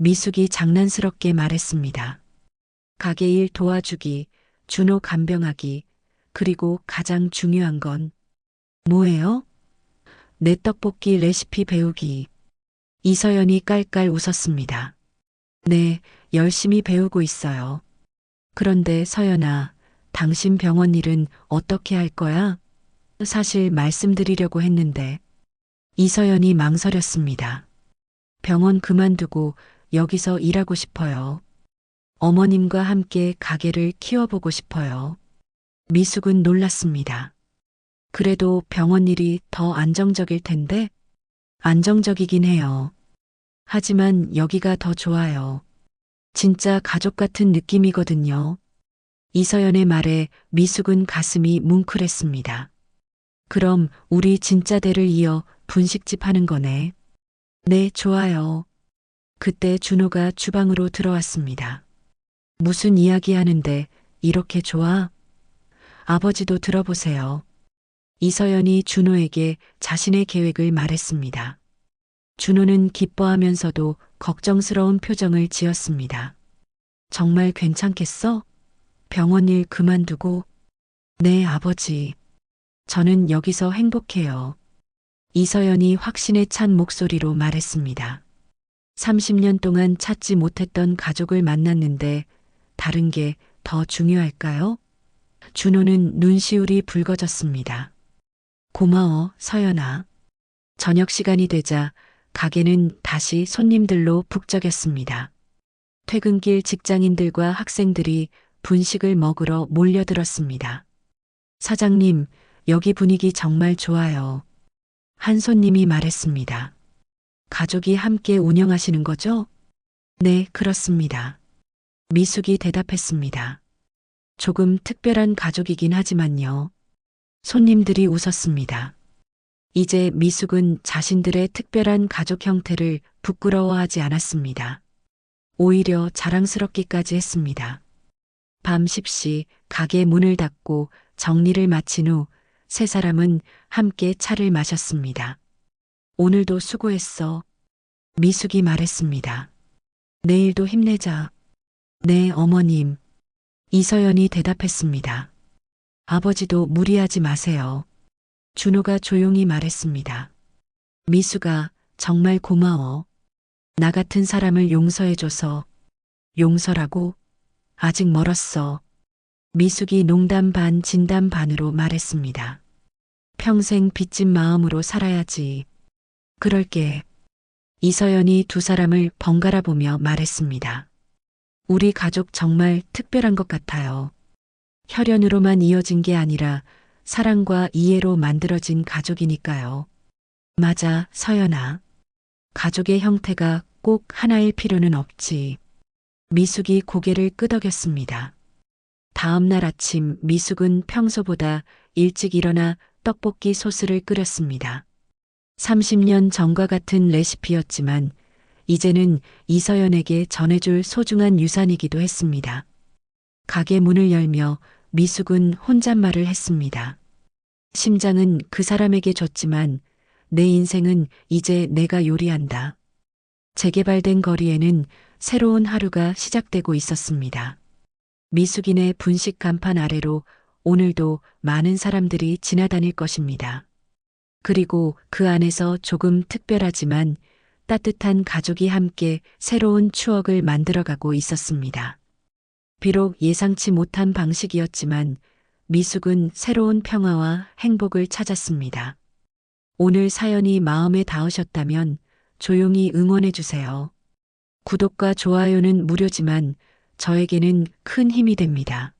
미숙이 장난스럽게 말했습니다. 가게 일 도와주기, 준호 간병하기, 그리고 가장 중요한 건 뭐예요? 내 떡볶이 레시피 배우기. 이서연이 깔깔 웃었습니다. 네, 열심히 배우고 있어요. 그런데 서연아, 당신 병원 일은 어떻게 할 거야? 사실 말씀드리려고 했는데. 이서연이 망설였습니다. 병원 그만두고 여기서 일하고 싶어요. 어머님과 함께 가게를 키워보고 싶어요. 미숙은 놀랐습니다. 그래도 병원 일이 더 안정적일 텐데? 안정적이긴 해요. 하지만 여기가 더 좋아요. 진짜 가족 같은 느낌이거든요. 이서연의 말에 미숙은 가슴이 뭉클했습니다. 그럼 우리 진짜 대를 이어 분식집 하는 거네. 네, 좋아요. 그때 준호가 주방으로 들어왔습니다. 무슨 이야기 하는데 이렇게 좋아? 아버지도 들어보세요. 이서연이 준호에게 자신의 계획을 말했습니다. 준호는 기뻐하면서도 걱정스러운 표정을 지었습니다. 정말 괜찮겠어? 병원 일 그만두고? 네, 아버지. 저는 여기서 행복해요. 이서연이 확신에 찬 목소리로 말했습니다. 30년 동안 찾지 못했던 가족을 만났는데 다른 게 더 중요할까요? 준호는 눈시울이 붉어졌습니다. 고마워, 서연아. 저녁 시간이 되자 가게는 다시 손님들로 북적였습니다. 퇴근길 직장인들과 학생들이 분식을 먹으러 몰려들었습니다. 사장님, 여기 분위기 정말 좋아요. 한 손님이 말했습니다. 가족이 함께 운영하시는 거죠? 네, 그렇습니다. 미숙이 대답했습니다. 조금 특별한 가족이긴 하지만요. 손님들이 웃었습니다. 이제 미숙은 자신들의 특별한 가족 형태를 부끄러워하지 않았습니다. 오히려 자랑스럽기까지 했습니다. 밤 10시 가게 문을 닫고 정리를 마친 후 세 사람은 함께 차를 마셨습니다. 오늘도 수고했어. 미숙이 말했습니다. 내일도 힘내자. 네, 어머님. 이서연이 대답했습니다. 아버지도 무리하지 마세요. 준호가 조용히 말했습니다. 미숙아, 정말 고마워. 나 같은 사람을 용서해줘서. 용서라고? 아직 멀었어. 미숙이 농담 반 진담 반으로 말했습니다. 평생 빚진 마음으로 살아야지. 그럴게. 이서연이 두 사람을 번갈아 보며 말했습니다. 우리 가족 정말 특별한 것 같아요. 혈연으로만 이어진 게 아니라 사랑과 이해로 만들어진 가족이니까요. 맞아, 서연아. 가족의 형태가 꼭 하나일 필요는 없지. 미숙이 고개를 끄덕였습니다. 다음 날 아침 미숙은 평소보다 일찍 일어나 떡볶이 소스를 끓였습니다. 30년 전과 같은 레시피였지만 이제는 이서연에게 전해줄 소중한 유산이기도 했습니다. 가게 문을 열며 미숙은 혼잣말을 했습니다. 심장은 그 사람에게 줬지만 내 인생은 이제 내가 요리한다. 재개발된 거리에는 새로운 하루가 시작되고 있었습니다. 미숙인의 분식 간판 아래로 오늘도 많은 사람들이 지나다닐 것입니다. 그리고 그 안에서 조금 특별하지만 따뜻한 가족이 함께 새로운 추억을 만들어가고 있었습니다. 비록 예상치 못한 방식이었지만 미숙은 새로운 평화와 행복을 찾았습니다. 오늘 사연이 마음에 닿으셨다면 조용히 응원해 주세요. 구독과 좋아요는 무료지만 저에게는 큰 힘이 됩니다.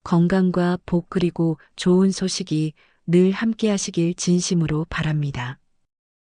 건강과 복 그리고 좋은 소식이 늘 함께 하시길 진심으로 바랍니다.